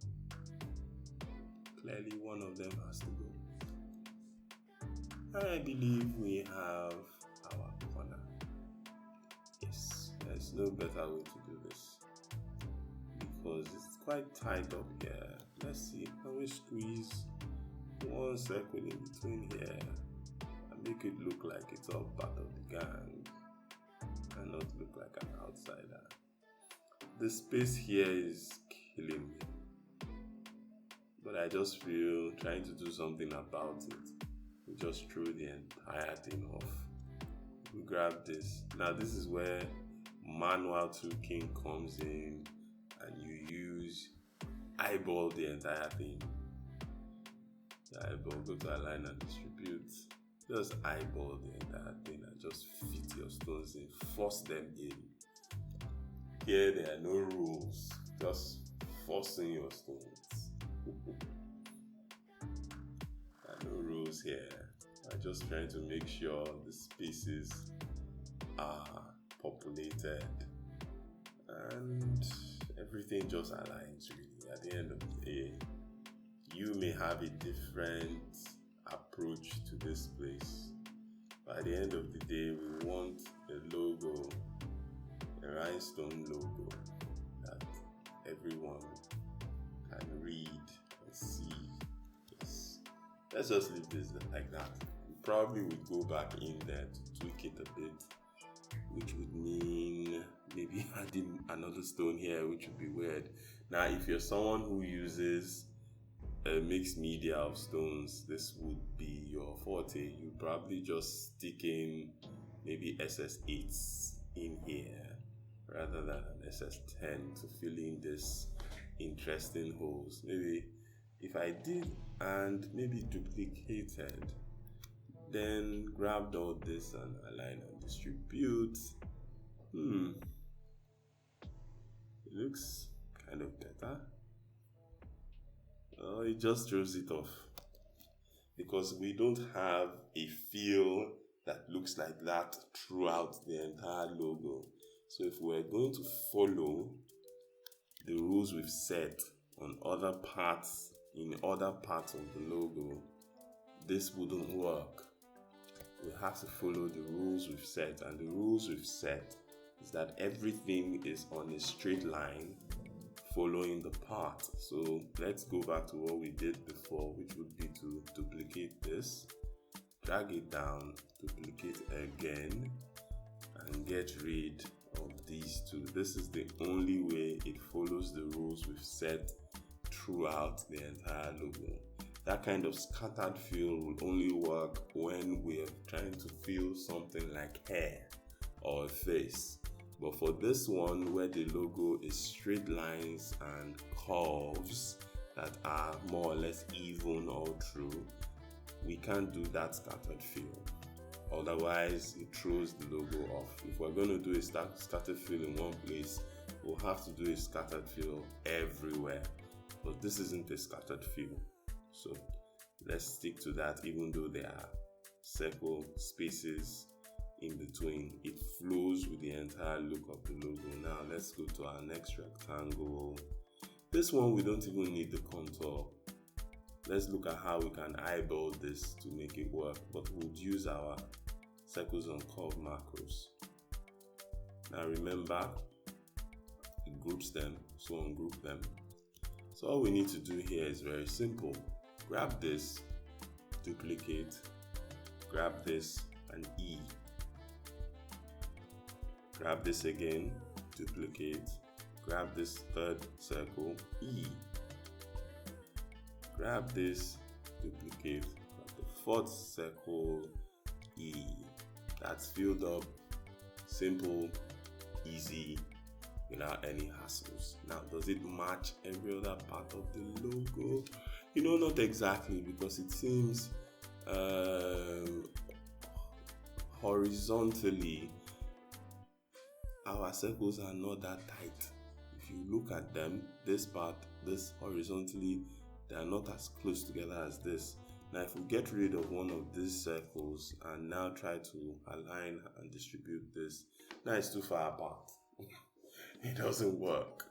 [SPEAKER 1] Clearly one of them has to go. I believe we have our corner. Yes, there's no better way to do this because it's quite tight up here. Let's see, can we squeeze one circle in between here and make it look like it's all part of the gang and not look like an outsider? The space here is killing me, but I just feel trying to do something about it. We just threw the entire thing off. We grab this. Now this is where manual tweaking comes in, and you eyeball the entire thing. Eyeball, go to align and distribute. Just eyeball the entire thing and just fit your stones in, force them in. Here there are no rules, just forcing your stones. There are no rules here. I'm just trying to make sure the spaces are populated and everything just aligns really. At the end of the day, you may have a different approach to this place. By the end of the day, we want a logo, a rhinestone logo that everyone can read and see. Yes. Let's just leave this like that. We probably will go back in there to tweak it a bit, which would mean maybe adding another stone here, which would be weird. Now, if you're someone who uses a mixed media of stones, this would be your forte. You probably just stick in maybe SS8s in here rather than an SS10 to fill in this interesting holes. Maybe if I did and maybe duplicated, then grabbed all this and align and distribute, it looks kind of better. It just throws it off because we don't have a feel that looks like that throughout the entire logo. So if we're going to follow the rules we've set on other parts, in other parts of the logo, this wouldn't work. We have to follow the rules we've set, and the rules we've set is that everything is on a straight line following the path. So let's go back to what we did before, which would be to duplicate this, drag it down, duplicate again, and get rid of these two. This is the only way it follows the rules we've set throughout the entire logo. That kind of scattered feel will only work when we're trying to feel something like hair or a face. But for this one, where the logo is straight lines and curves that are more or less even all through, we can't do that scattered feel. Otherwise, it throws the logo off. If we're going to do a scattered feel in one place, we'll have to do a scattered feel everywhere. But this isn't a scattered feel. So let's stick to that, even though there are circle spaces in between. It flows with the entire look of the logo. Now let's go to our next rectangle. This one, we don't even need the contour. Let's look at how we can eyeball this to make it work, but we'll use our circles on Corel Macros. Now remember, it groups them, so ungroup them. So all we need to do here is very simple. Grab this, duplicate, grab this, and E. Grab this again, duplicate, grab this third circle, E. Grab this, duplicate, grab the fourth circle, E. That's filled up, simple, easy, without any hassles. Now, does it match every other part of the logo? Not exactly, because it seems horizontally our circles are not that tight. If you look at them, this part, this horizontally, they are not as close together as this. Now if we get rid of one of these circles and now try to align and distribute this, now it's too far apart. It doesn't work.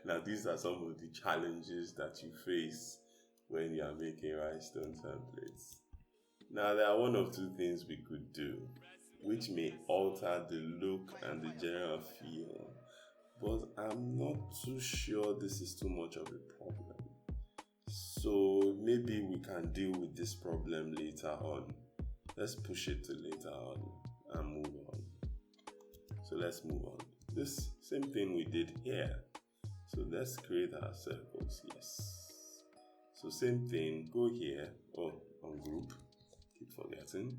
[SPEAKER 1] Now these are some of the challenges that you face when you are making rhinestone templates. Now there are one of two things we could do, which may alter the look and the general feel, but I'm not too sure this is too much of a problem. So maybe we can deal with this problem later on. Let's push it to later on and move on. So let's move on. This same thing we did here. So let's create our circles. Yes. So same thing, go here, on group, keep forgetting.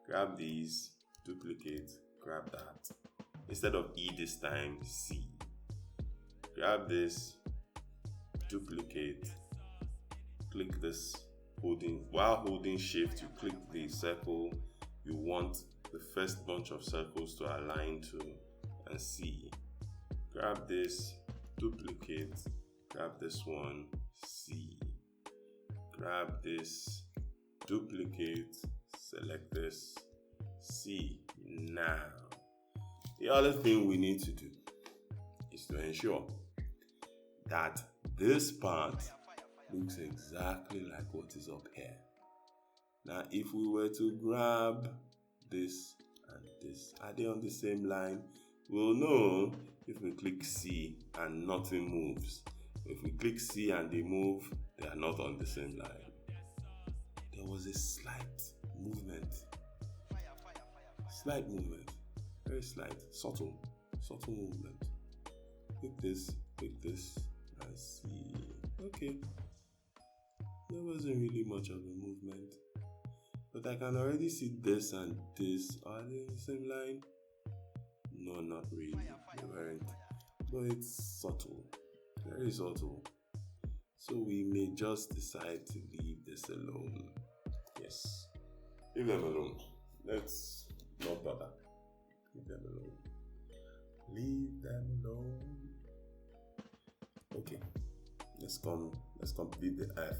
[SPEAKER 1] Grab these, duplicate, grab that. Instead of E this time, C. Grab this, duplicate, click this, while holding shift, you click the circle you want the first bunch of circles to align to, and C. Grab this, duplicate, grab this one, C. Grab this, duplicate, select this, C. Now, the other thing we need to do is to ensure that this part looks exactly like what is up here. Now, if we were to grab this and this, are they on the same line? We'll know if we click C and nothing moves. If we click C and they move, they are not on the same line. There was a slight movement. Slight movement. Very slight. Subtle movement. Click this, and see. Okay. There wasn't really much of a movement. But I can already see this and this. Are they in the same line? No, not really. They weren't. But it's subtle. Very subtle. So we may just decide to leave this alone. Yes. Leave them alone. Let's not bother. Leave them alone. Leave them alone. Okay. Let's complete the F.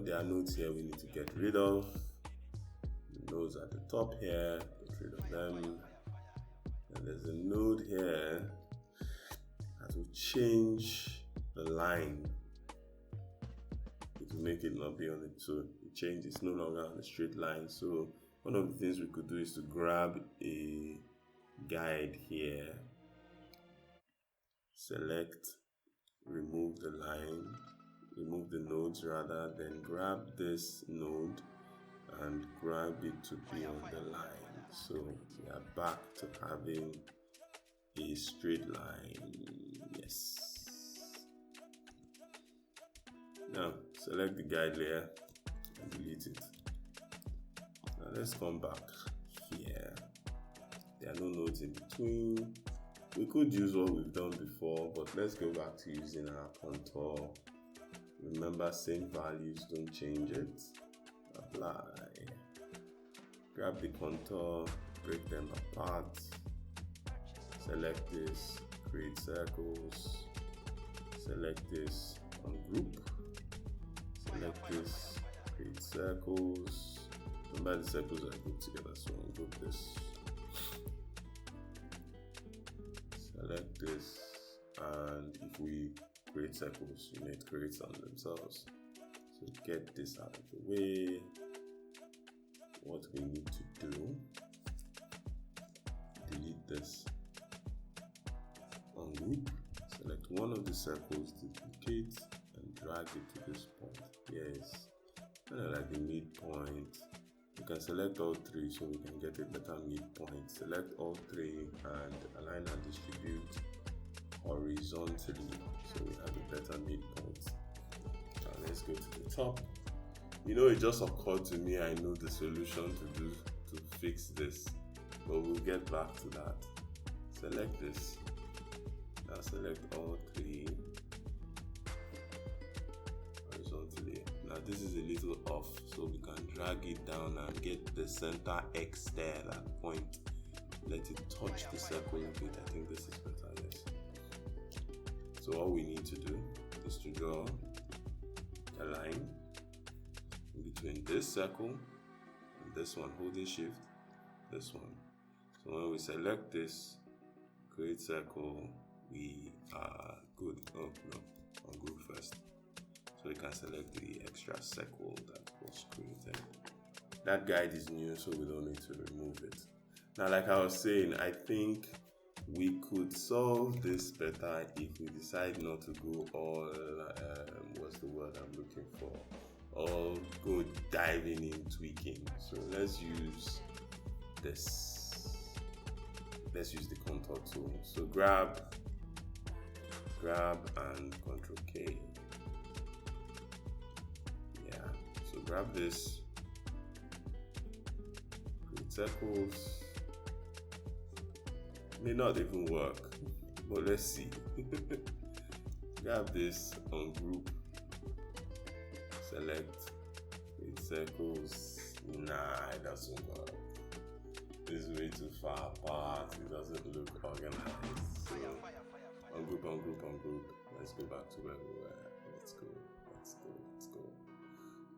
[SPEAKER 1] There are nodes here we need to get rid of. The nodes at the top here, get rid of them. And there's a node here that will change the line. It will make it not be on it. So it changes, it's no longer on a straight line. So one of the things we could do is to grab a guide here, select, remove the line, remove the nodes rather, then grab this node and grab it to be on the line. So we are back to having a straight line. Yes. Now select the guide layer and delete it. Now let's come back here. There are no nodes in between. We could use what we've done before, but let's go back to using our contour. Remember, same values, don't change it. Apply. Grab the contour, break them apart. Select this, create circles. Select this, ungroup. Select this, create circles. Remember, the circles are grouped together, so ungroup this. Select this, and if we create circles, you need to create some themselves. So get this out of the way. What we need to do, delete this, ungroup, select one of the circles, duplicate, and drag it to this point. Yes, kind of like the midpoint. You can select all three so we can get a better midpoint. Select all three and align and distribute horizontally so we have a better midpoint. Now let's go to the top. You know, it just occurred to me, I know the solution to fix this, but we'll get back to that. Select this. Now select all three horizontally. Now this is a little off, so we can drag it down and get the center X there, that point. Let it touch the circle a bit. I think this is better, yes. So all we need to do is to draw a line in between this circle and this one, holding shift, this one. So when we select this, create circle, we are good. Oh no, ungroup first. So we can select the extra circle that was created. That guide is new, so we don't need to remove it. Now, like I was saying, I think we could solve this better if we decide not to go all, what's the word I'm looking for? All go diving in, tweaking. So let's use this. Let's use the contour tool. So grab and Ctrl K. Yeah, so grab this, create circles. May not even work, but let's see. Grab this, ungroup, select with circles. Nah, it doesn't work. This is way too far apart. It doesn't look organized. So ungroup. Let's go back to where we were. Let's go.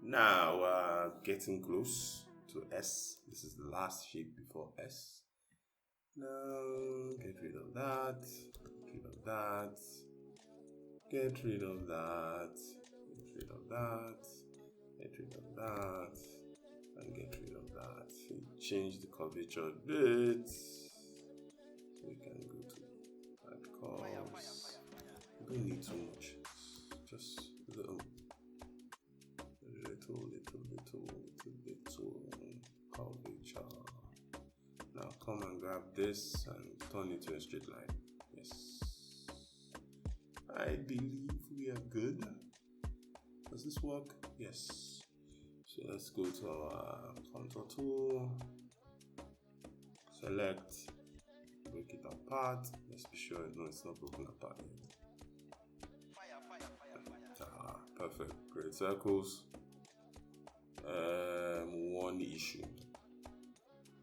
[SPEAKER 1] Now getting close to S. This is the last shape before S. Now get rid of that. Get rid of that, and get rid of that. Change the curvature a bit. So we can go to add curves. We don't need too much. Just little curvature. Now come and grab this and turn it to a straight line. Yes. I believe we are good. Does this work? Yes. So let's go to our contour tool. Select, break it apart. Let's be sure it's not broken apart yet. Perfect. Create circles. One issue.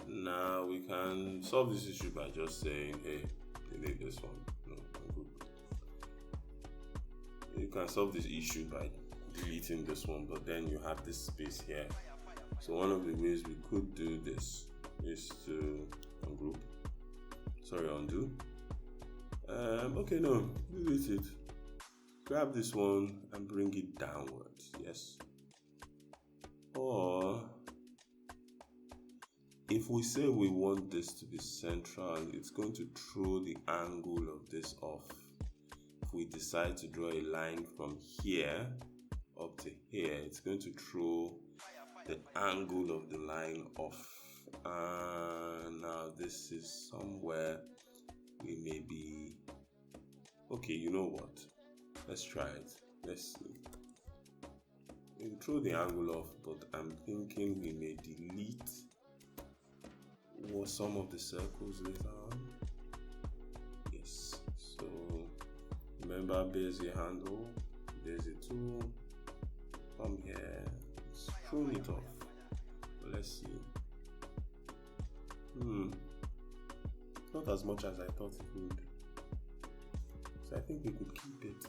[SPEAKER 1] Now we can solve this issue by just saying, hey, delete this one. No, good. You can solve this issue by deleting this one, but then you have this space here. So one of the ways we could do this is to undo. Okay, no, delete it. Grab this one and bring it downwards. Yes. Or if we say we want this to be central, it's going to throw the angle of this off. If we decide to draw a line from here up to here, it's going to throw the angle of the line off. Now this is somewhere we may be. Okay, you know what? Let's try it. Let's see. We'll throw the angle off, but I'm thinking we may delete some of the circles later on. Yes. So remember Bezier handle, Bezier tool. Come here. Let's throw it off. Let's see. Not as much as I thought it would. So I think we could keep it.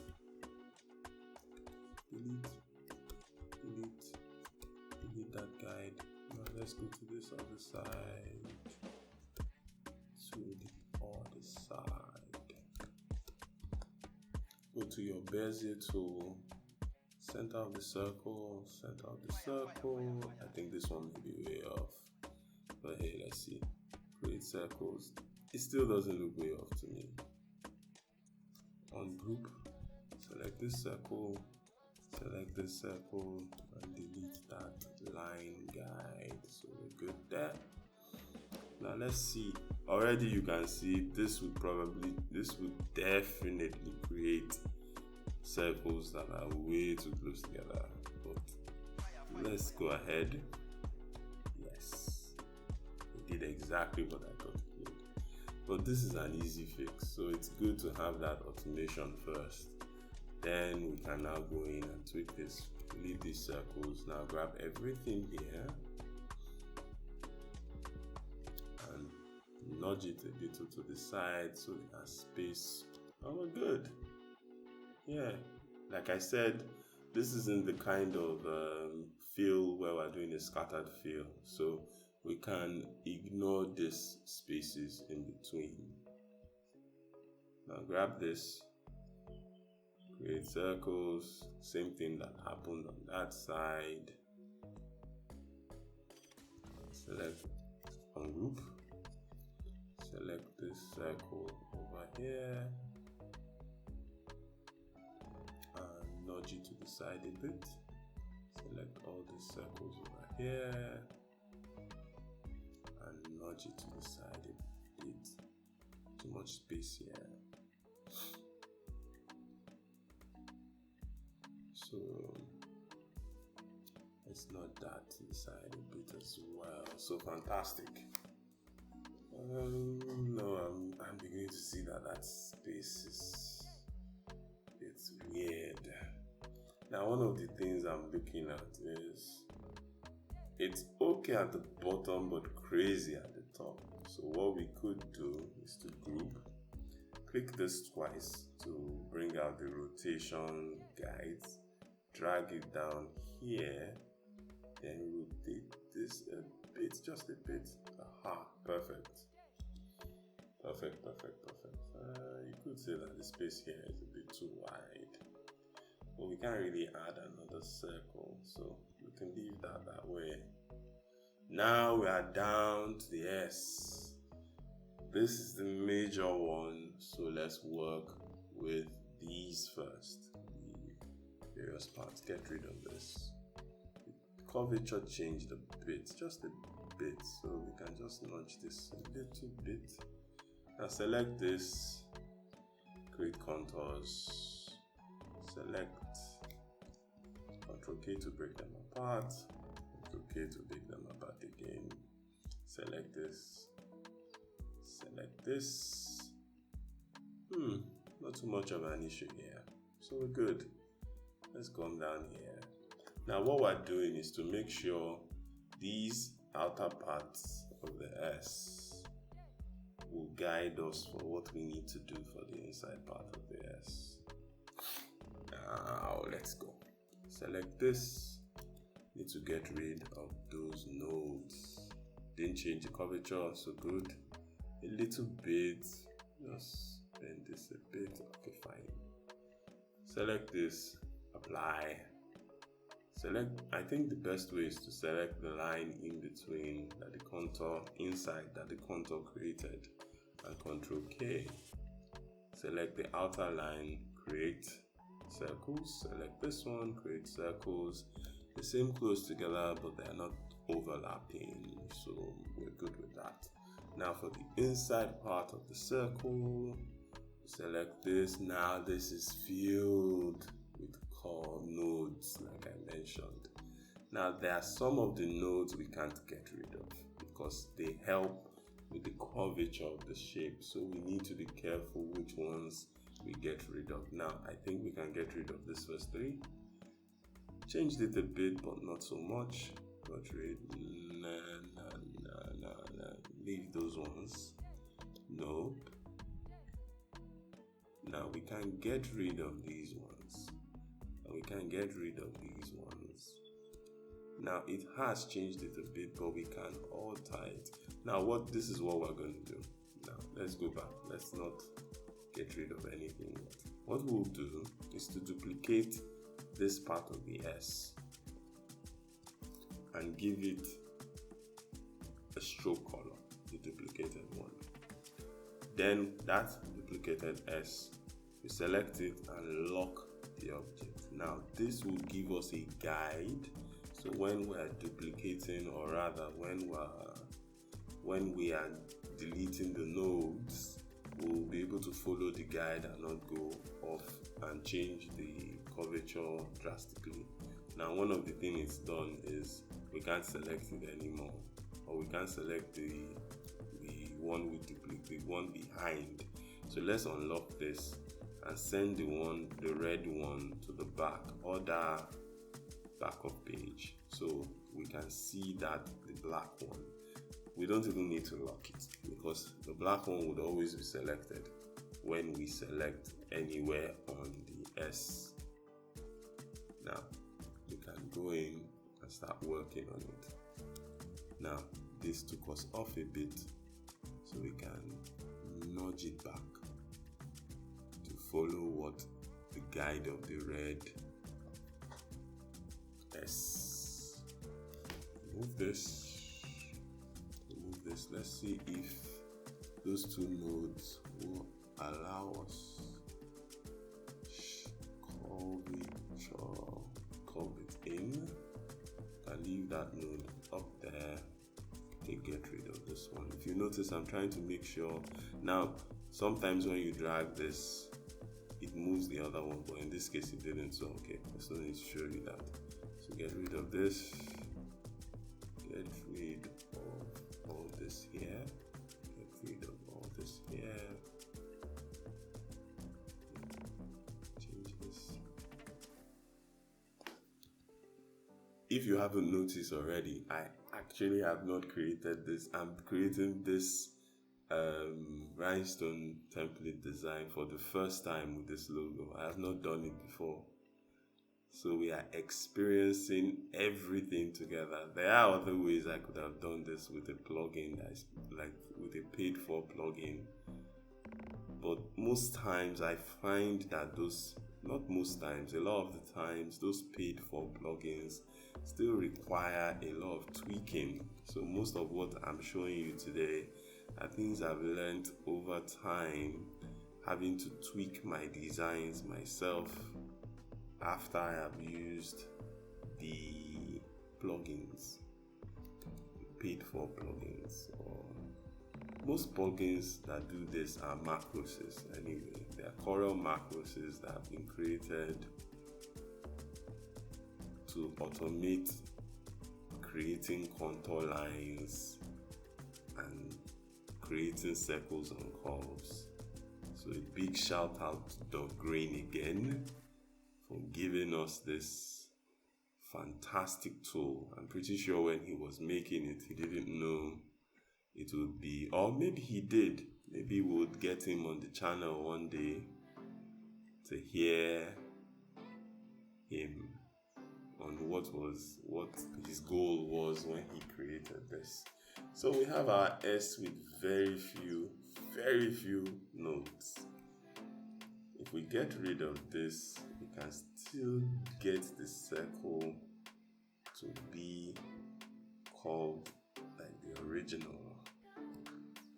[SPEAKER 1] Delete that guide. Now let's go to this other side. To the other side. Go to your Bezier tool. Center of the circle. I think this one may be way off. But hey, let's see. Create circles. It still doesn't look way off to me. Ungroup. Select this circle, and delete that line guide. So we're good there. Now let's see. Already you can see this would definitely create circles that are way too close together. But let's go ahead. Yes, it did exactly what I thought it would. But this is an easy fix, so it's good to have that automation first. Then we can now go in and tweak this, delete these circles. Now grab everything here and nudge it a little to the side so it has space. And we're good. Yeah, like I said, this isn't the kind of fill where we're doing a scattered fill, so we can ignore these spaces in between. Now grab this, create circles, same thing that happened on that side. Select ungroup, select this circle over here, and nudge it to the side a bit. Select all these circles over here, and nudge it to the side a bit. Too much space here. So let's nudge that to the side a bit as well. So fantastic. No, I'm beginning to see that space is, it's weird. Now, one of the things I'm looking at is it's okay at the bottom but crazy at the top. So what we could do is to group. Click this twice to bring out the rotation guides. Drag it down here. Then rotate this a bit, just a bit. Aha, perfect. Perfect. You could say that the space here is a bit too wide. But we can't really add another circle, so we can leave that way. Now we are down to the S. This is the major one, so let's work with these first. The various parts, get rid of this. The curvature changed a bit, just a bit, so we can just nudge this a little bit. Now select this, create contours, select Ctrl K to break them apart, Ctrl K to break them apart again, select this, not too much of an issue here, so we're good. Let's come down here. Now what we're doing is to make sure these outer parts of the S will guide us for what we need to do for the inside part of the S. Now let's go. Select this. Need to get rid of those nodes. Didn't change the curvature, so good. A little bit, just bend this a bit. Okay, fine. Select this, apply. Select, I think the best way is to select the line in between that the contour, inside that the contour created, and Ctrl K. Select the outer line, create circles. Select this one, create circles. The same close together, but they are not overlapping, so we're good with that. Now for the inside part of the circle, select this. Now this is filled with core nodes, like I mentioned. Now there are some of the nodes we can't get rid of because they help with the curvature of the shape, so we need to be careful which ones we get rid of. Now I think we can get rid of this first three. Changed it a bit, but not so much. Got rid. Leave those ones. Nope. Now we can get rid of these ones. And we can get rid of these ones. Now it has changed it a bit, but we can alter it. Now this is what we're going to do. Now let's go back. Let's not get rid of anything yet. What we'll do is to duplicate this part of the S and give it a stroke color, the duplicated one. Then that duplicated S, we select it and lock the object. Now this will give us a guide, so when we are duplicating, or rather when we are deleting the nodes, we'll be able to follow the guide and not go off and change the curvature drastically. Now one of the things it's done is we can't select it anymore, or we can't select the one we duplicate, the one behind. So let's unlock this and send the red one to the back, or the backup page, so we can see that the black one. We don't even need to lock it because the black one would always be selected when we select anywhere on the S. Now you can go in and start working on it. Now this took us off a bit, so we can nudge it back to follow what the guide of the red S. Remove this. Let's see if those two nodes will allow us curve it in. I leave that node up there. Get rid of this one. If you notice, I'm trying to make sure. Now sometimes when you drag this, it moves the other one, but in this case it didn't, so okay, I still need to show you that. So get rid of this, get rid of all this here, get rid of all this here, change this, if you haven't noticed already, I actually have not created this. I'm creating this rhinestone template design for the first time with this logo. I have not done it before. So we are experiencing everything together. There are other ways I could have done this with a plugin, that's like with a paid for plugin. But most times I find that not most times, a lot of the times, those paid for plugins still require a lot of tweaking. So most of what I'm showing you today are things I've learned over time, having to tweak my designs myself after I have used the plugins, paid for plugins. Or most plugins that do this are macroses anyway. They are Corel Macroses that have been created to automate creating contour lines and creating circles and curves. So a big shout out to Doug Grain again for giving us this fantastic tool. I'm pretty sure when he was making it, he didn't know it would be, or maybe he did. Maybe we would get him on the channel one day to hear him on what his goal was when he created this. So we have our S with very few nodes. If we get rid of this, we can still get the circle to be called like the original.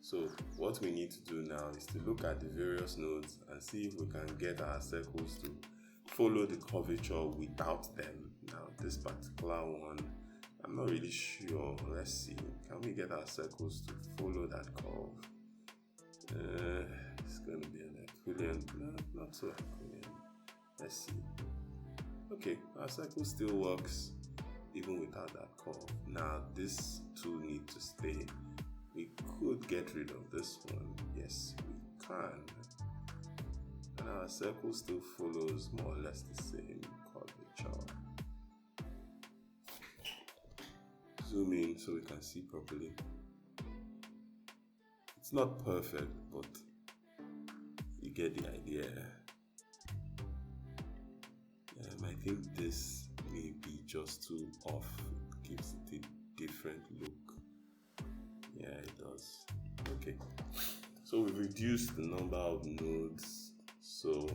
[SPEAKER 1] So what we need to do now is to look at the various nodes and see if we can get our circles to follow the curvature without them. Now this particular one, I'm not really sure. Let's see. Can we get our circles to follow that curve? It's going to be an Aquilian. No, not so Aquilian. Let's see. Okay, our circle still works even without that curve. Now this two need to stay. We could get rid of this one. Yes, we can. And our circle still follows more or less the same curvature. Zoom in so we can see properly. It's not perfect, but you get the idea. I think this may be just too off. It gives it a different look. Yeah, it does. Okay. So we reduced the number of nodes, so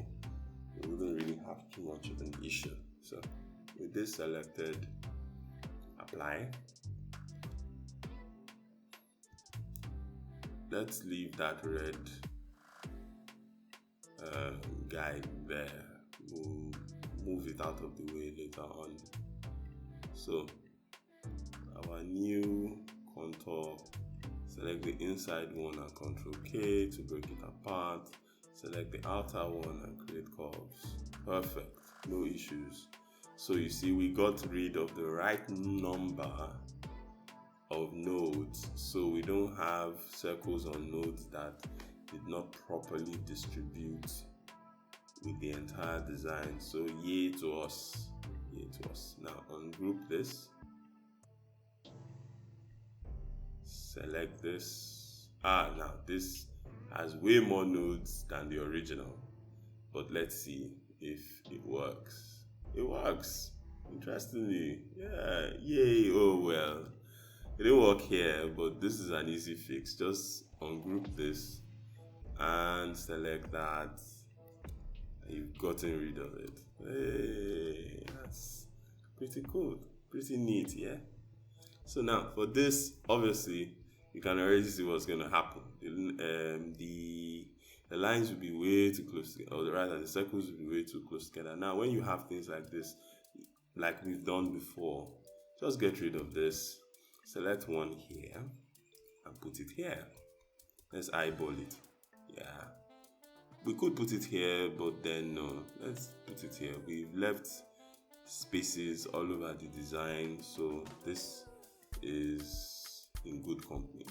[SPEAKER 1] we wouldn't really have too much of an issue. So with this selected, apply. Let's leave that red guide there. We'll move it out of the way later on. So our new contour, select the inside one and Ctrl K to break it apart. Select the outer one and create curves. Perfect, no issues. So you see we got rid of the right number of nodes, so we don't have circles on nodes that did not properly distribute with the entire design. So yay to us, yay to us. Now ungroup this, select this. Now this has way more nodes than the original, but let's see if it works. It works, interestingly. Yeah, yay. Oh well, it didn't work here, but this is an easy fix. Just ungroup this and select that. You've gotten rid of it. Hey, that's pretty cool, pretty neat, yeah? So now for this, obviously you can already see what's going to happen. The lines will be way too close together, or rather the circles will be way too close together. Now when you have things like this, like we've done before, just get rid of this, select one here and put it here. Let's eyeball it. Yeah, we could put it here, but then no, let's put it here. We've left spaces all over the design, so this is in good company.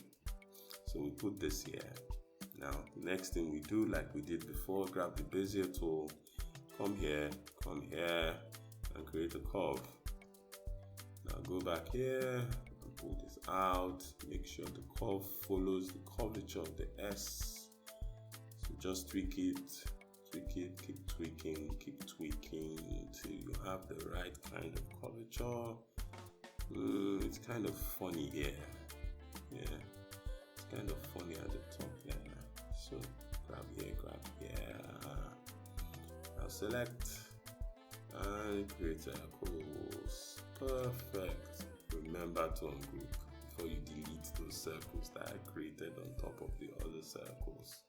[SPEAKER 1] So we put this here. Now next thing we do, like we did before, grab the Bezier tool, come here and create a curve. Now go back here and pull this out. Make sure the curve follows the curvature of the S. So just tweak it, keep tweaking until you have the right kind of curvature. It's kind of funny here. Yeah, it's kind of funny at the top here. So grab here. Now select and create circles. Perfect. Remember to ungroup before you delete those circles that I created on top of the other circles.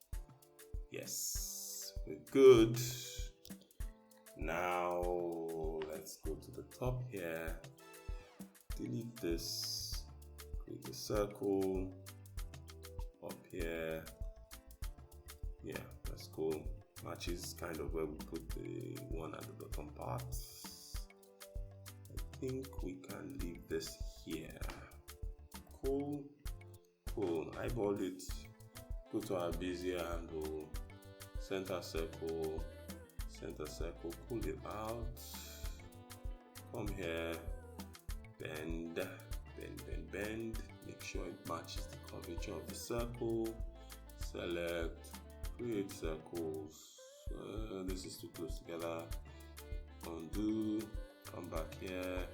[SPEAKER 1] Yes, we're good. Now let's go to the top here. Delete this. Create a circle up here. Yeah, that's cool. Matches kind of where we put the one at the bottom part. I think we can leave this here. Cool. Eyeball it. Go to our Bezier handle. Center circle. Pull it out. Come here. Bend. Make sure it matches the curvature of the circle. Select. Create circles. This is too close together. Undo. Come back here.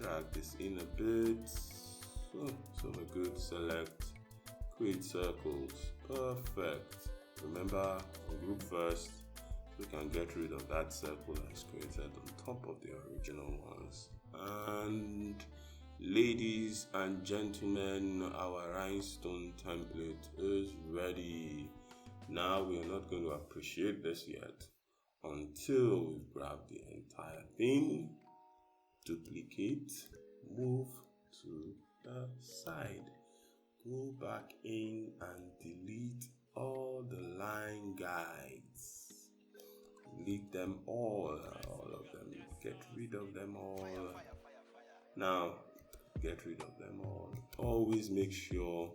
[SPEAKER 1] Drag this in a bit. So we're good. Select. Create circles. Perfect. Remember, group first. We can get rid of that circle that's created on top of the original ones. And ladies and gentlemen, our rhinestone template is ready. Now we are not going to appreciate this yet until we grab the entire thing, duplicate, move to the side, go back in and delete all the line guides. Delete them all of them. Get rid of them all. Now, get rid of them all. Always make sure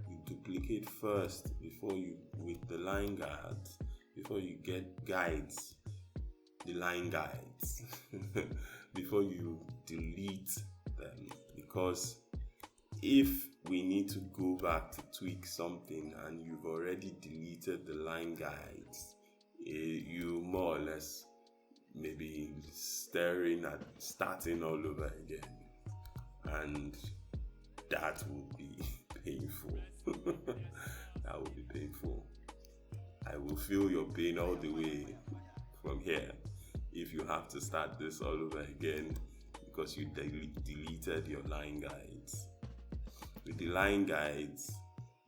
[SPEAKER 1] you duplicate first before you, with the line guides, before you get guides, the line guides, before you delete them. Because if we need to go back to tweak something and you've already deleted the line guides, you more or less maybe starting all over again, and that will be painful. That will be painful. I will feel your pain all the way from here if you have to start this all over again because you deleted your line guides. With the line guides,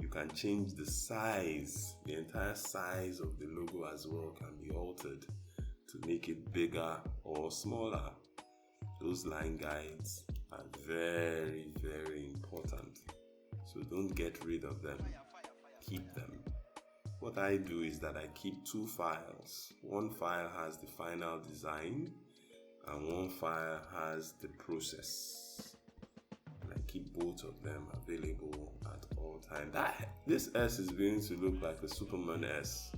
[SPEAKER 1] you can change the size. The entire size of the logo as well can be altered to make it bigger or smaller. Those line guides are very, very important. So don't get rid of them. Keep them. What I do is that I keep two files. One file has the final design and one file has the process. I keep both of them available at all times. This S is going to look like a Superman S.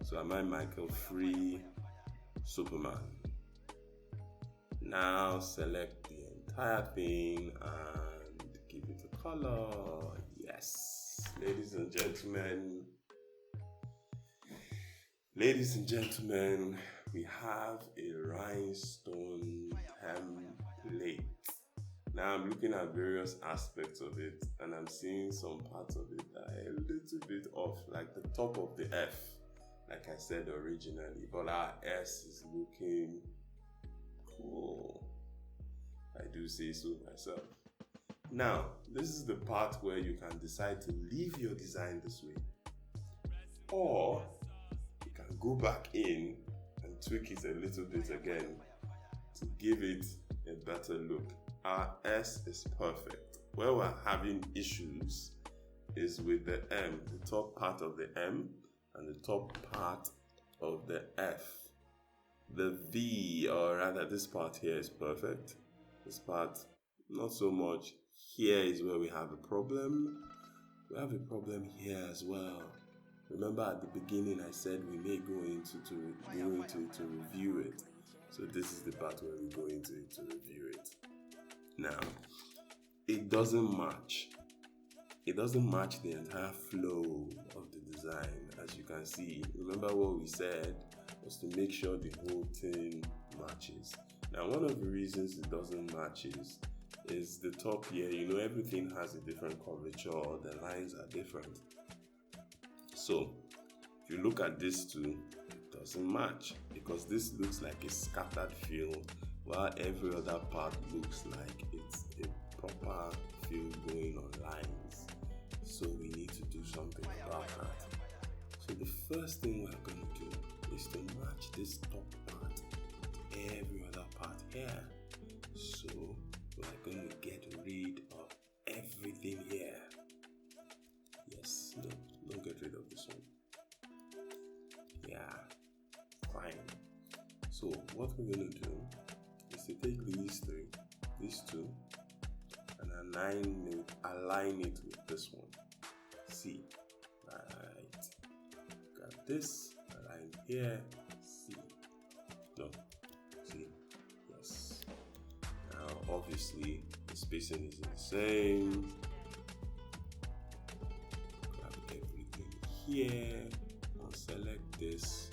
[SPEAKER 1] So am I Michael Free Superman? Now select the entire thing and give it a color. Yes, ladies and gentlemen, we have a rhinestone template. Now I'm looking at various aspects of it and I'm seeing some parts of it that are a little bit off, like the top of the F, like I said originally, but our S is looking cool. I do say so myself. Now, this is the part where you can decide to leave your design this way, or you can go back in and tweak it a little bit again to give it a better look. Our S is perfect. Where we're having issues is with the M, the top part of the M and the top part of the F. The V, or rather this part here, is perfect. This part, not so much. Here is where we have a problem. We have a problem here as well. Remember at the beginning I said we may go into to review it. So this is the part where we go into it to review it. Now, it doesn't match. It doesn't match the entire flow of the design. As you can see, remember what we said was to make sure the whole thing matches. Now, one of the reasons it doesn't match is the top here. You know, everything has a different curvature. The lines are different. So, if you look at this too, it doesn't match because this looks like a scattered field, while every other part looks like it's a proper field going on lines. So we need to do something about that. So the first thing we're going to do is to match this top part with every other part here. So we're going to get rid of everything here. Yes, no, don't get rid of this one. Yeah, fine. So what we're going to do is to take these two, and align it with this one. See, right? Got this, align here. See, no, see, yes. Now, obviously, the spacing is the same. Grab everything here. I'll select this.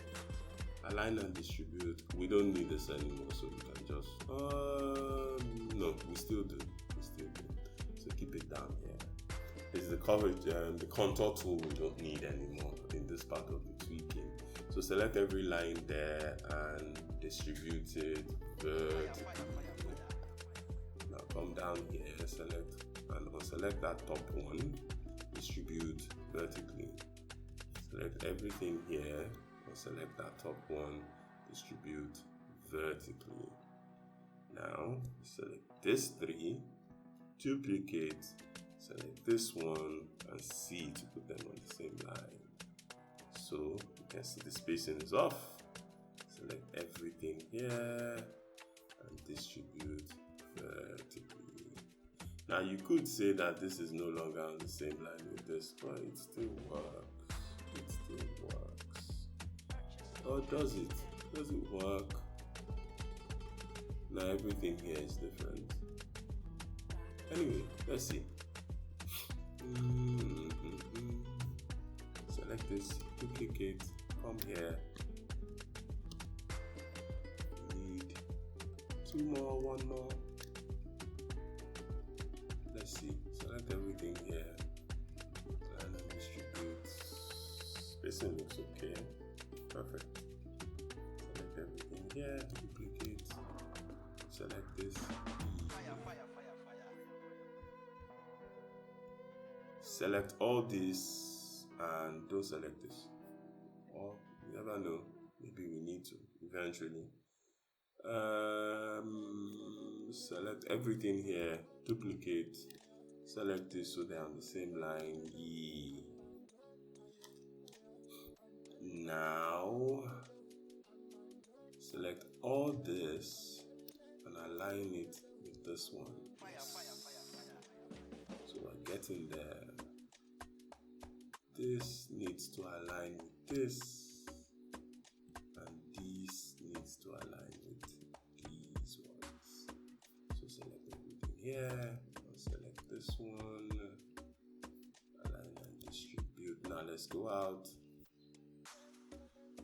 [SPEAKER 1] Align and distribute. We don't need this anymore, so we can just no, we still do. So keep it down here. This is the coverage, the contour tool we don't need anymore in this part of the tweaking. So select every line there and distribute it vertically. Now come down here, select and unselect that top one, distribute vertically. Select everything here. Select that top one, distribute vertically. Now select this three, duplicate, select this one, and C to put them on the same line. So you can see the spacing is off. Select everything here and distribute vertically. Now you could say that this is no longer on the same line with this, but it still works. It still works. Or does it? Does it work? Now everything here is different. Anyway, let's see. Select this, duplicate, come here. We need two more, one more. Let's see. Select everything here. And distribute. Spacing looks okay. Perfect. Select everything here, duplicate, select this. Select all this and don't select this. Or you never know, maybe we need to eventually. Select everything here, duplicate, select this so they're on the same line. Now select all this and align it with this one. Yes. So we're getting there. This needs to align with this, and this needs to align with these ones. So select everything here, and select this one, align and distribute. Now let's go out.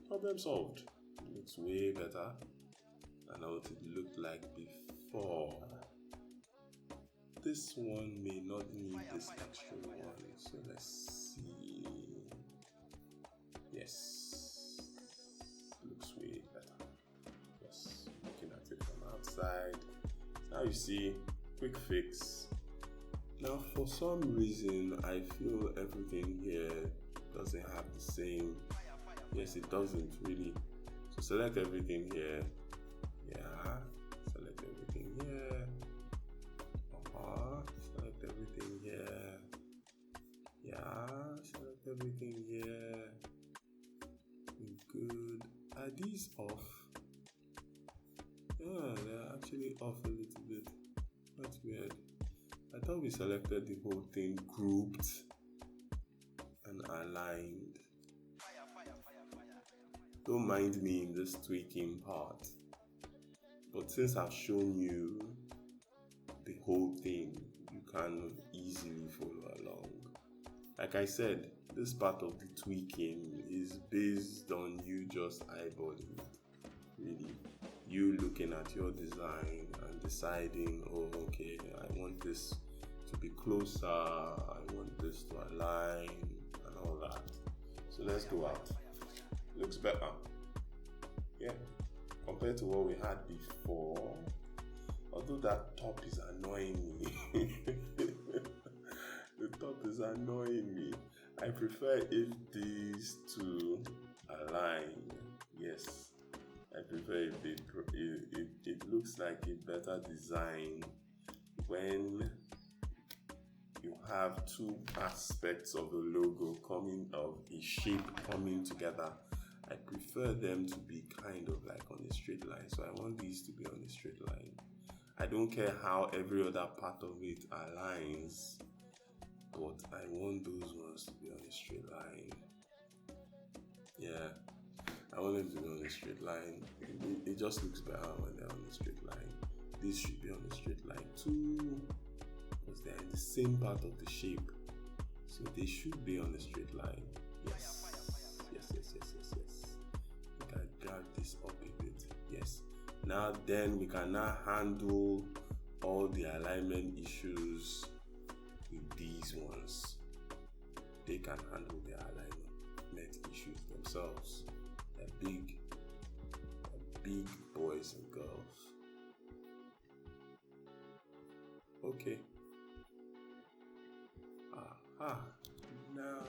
[SPEAKER 1] Problem solved. It looks way better than what it looked like before. This one may not need this extra one, so let's see. Yes, looks way better. Yes, looking at it from outside. Now you see, quick fix. Now for some reason, I feel everything here doesn't have the same. Yes, it doesn't really. So select everything here. Yeah. Select everything here. Select everything here. Yeah. Select everything here. Good. Are these off? Yeah, they're actually off a little bit. That's weird. I thought we selected the whole thing grouped and aligned. Don't mind me in this tweaking part. But since I've shown you the whole thing, you can easily follow along. Like I said, this part of the tweaking is based on you just eyeballing it. Really, you looking at your design and deciding, oh, okay, I want this to be closer, I want this to align, and all that. So let's go out. Looks better. Yeah, compared to what we had before. Although that top is annoying me. The top is annoying me. I prefer if these two align. Yes, I prefer if it looks like a better design when you have two aspects of the logo of a shape coming together. I prefer them to be kind of like on a straight line. So I want these to be on a straight line. I don't care how every other part of it aligns, but I want those ones to be on a straight line. Yeah, I want them to be on a straight line. It just looks better when they're on a straight line. These should be on a straight line too, because they're in the same part of the shape. So they should be on a straight line. Yes. We can drag this up a bit. Yes. Now then we can now handle all the alignment issues with these ones. They can handle their alignment issues themselves. They're big boys and girls. Okay. Now.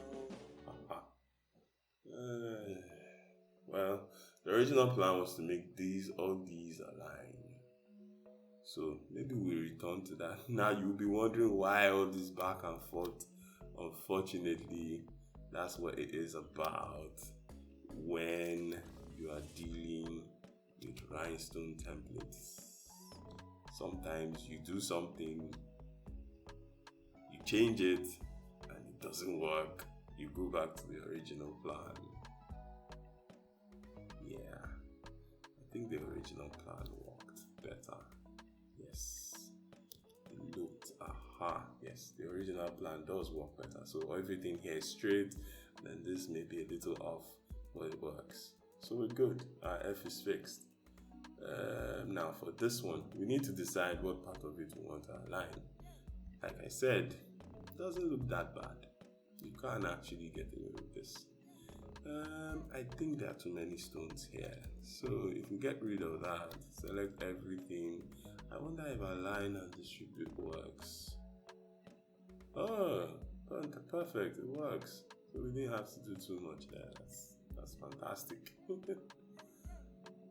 [SPEAKER 1] Well, the original plan was to make all these align. So maybe we return to that. Now you'll be wondering why all this back and forth. Unfortunately, that's what it is about when you are dealing with rhinestone templates. Sometimes you do something, you change it, and it doesn't work. You go back to the original plan. Yeah, I think the original plan worked better. Yes, it looked, yes, the original plan does work better. So everything here is straight, then this may be a little off, but it works. So we're good. Our F is fixed. Now for this one, we need to decide what part of it we want to align. Like I said, it doesn't look that bad. You can't actually get away with this. I think there are too many stones here. So if we get rid of that, select everything. I wonder if align and distribute works. Oh, perfect, it works. So we didn't have to do too much there. That's fantastic.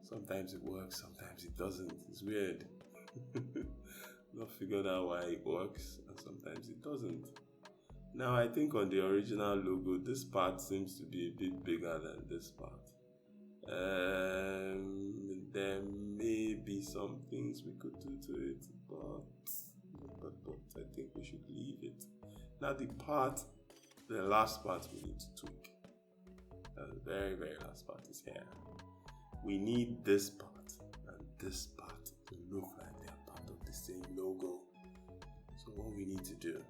[SPEAKER 1] Sometimes it works, sometimes it doesn't. It's weird. Not figured out why it works and sometimes it doesn't. Now I think on the original logo, this part seems to be a bit bigger than this part. There may be some things we could do to it, but I think we should leave it. Now the last part we need to tweak. The very, very last part is here. We need this part and this part to look like they are part of the same logo. So what we need to do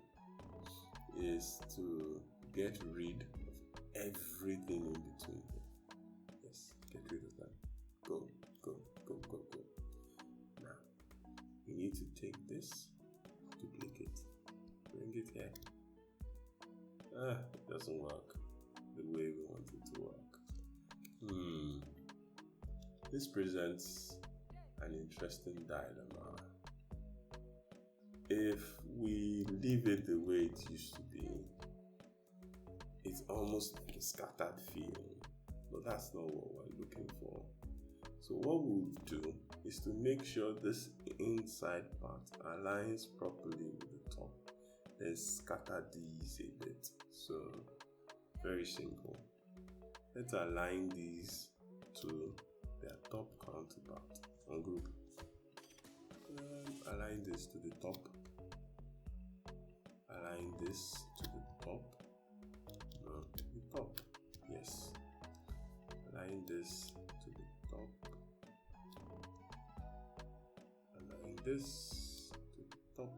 [SPEAKER 1] is to get rid of everything in between. Yes, get rid of that. Go. Now, we need to take this, duplicate, bring it here. It doesn't work the way we want it to work. This presents an interesting dilemma. If we leave it the way it used to be, it's almost like a scattered feeling, but that's not what we're looking for. So what we'll do is to make sure this inside part aligns properly with the top, then scatter these a bit. So very simple. Let's align these to their top counterpart on group. Align this to the top. Align this to the top. No, to the top. Yes. Align this to the top. this to the top,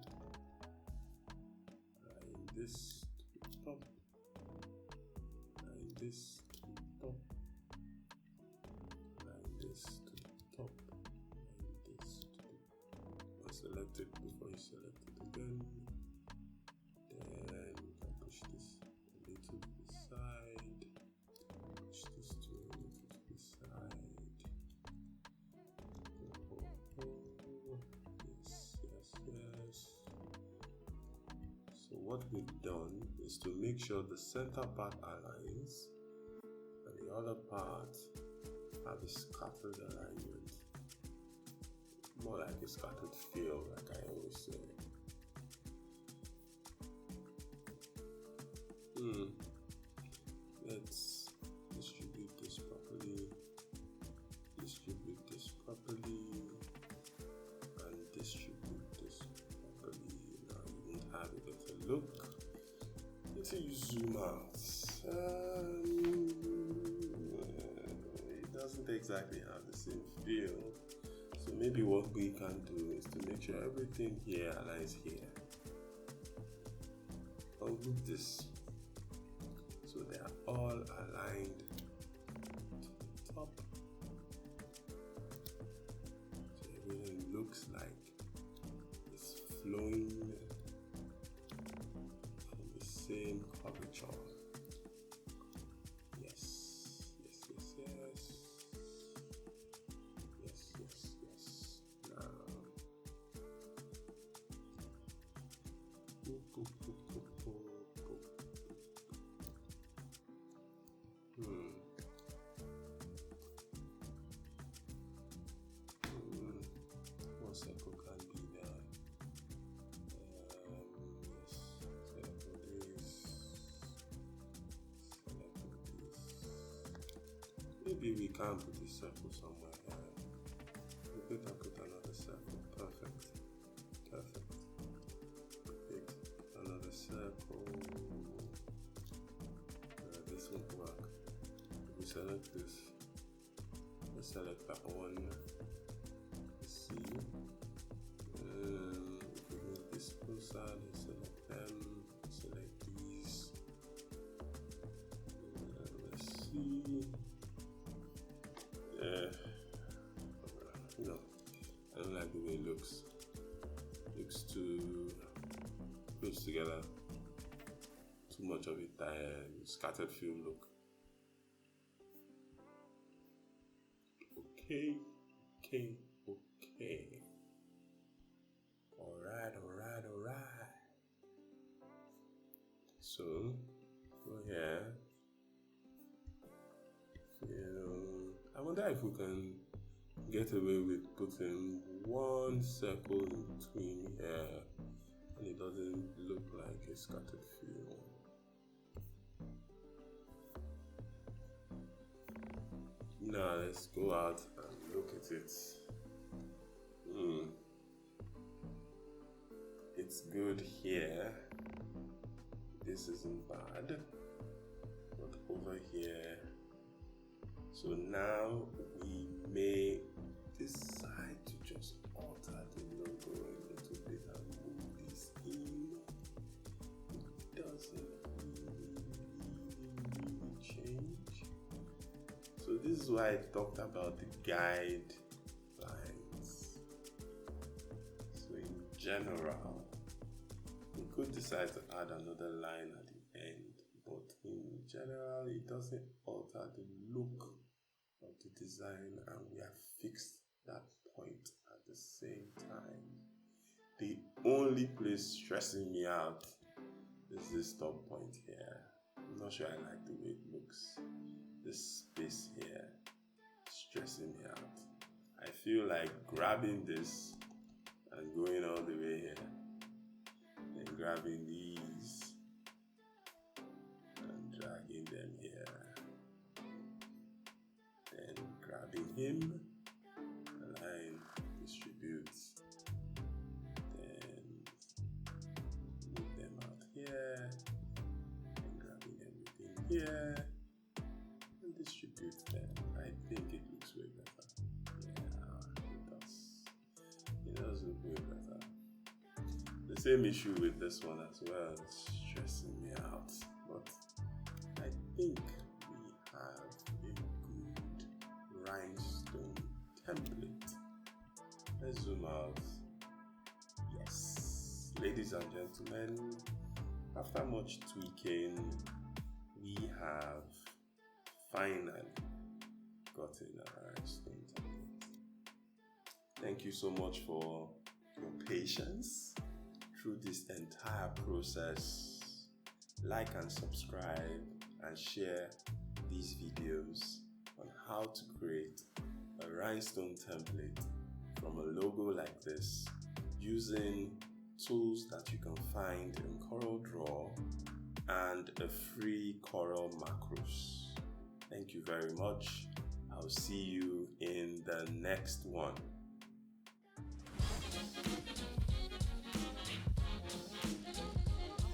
[SPEAKER 1] align this to the top, align this to the top, align this to the top, align this to the top. Select it before you select it again. Then you can push this a little to the side, push this to a little to the side. Yes. So what we've done is to make sure the center part aligns and the other part have a scattered alignment. More like a scattered feel, like I always say. Let's distribute this properly, and distribute this properly. Now you won't have a better look until you zoom out. It doesn't exactly have the same feel. So maybe what we can do is to make sure everything here aligns here. Ungroup this so they are all aligned to the top. So everything looks like it's flowing from the same curvature. Yes. Now, one circle can be there. Yes, select this. Maybe we can put a circle somewhere here. We better put another circle. Perfect. Pick another circle. This won't work. If we select this, let's select that one. Let's see. If we move this closer, let's select them. Select these. Let's see. No, I don't like the way it looks. Looks too close together. Too much of it, scattered feel look. Okay. Alright. So, go here. I wonder if we can get away with putting one circle in between here and it doesn't look like a scattered feel. Now let's go out and look at it. It's good here. This isn't bad. But over here. So now we may decide to just alter the logo a little bit and move this in. It doesn't really change. So this is why I talked about the guide lines. So in general, we could decide to add another line at the end, but in general, it doesn't alter the look of the design, and we have fixed that point at the same time. The only place stressing me out is this top point here. I'm not sure I like the way it looks. This space here stressing me out. I feel like grabbing this and going all the way here, and grabbing these and dragging them here, then grabbing him, align, distribute, then move them out here, and grabbing everything here, and distribute them. I think it looks way better. Yeah, it does. It does look way Same issue with this one as well. It's stressing me out. But I think we have a good rhinestone template. Let's zoom out. Yes. Ladies and gentlemen, after much tweaking, we have finally gotten a rhinestone template. Thank you so much for your patience through this entire process. Like and subscribe and share these videos on how to create a rhinestone template from a logo like this using tools that you can find in Corel Draw and a free Corel Macros. Thank you very much. I'll see you in the next one.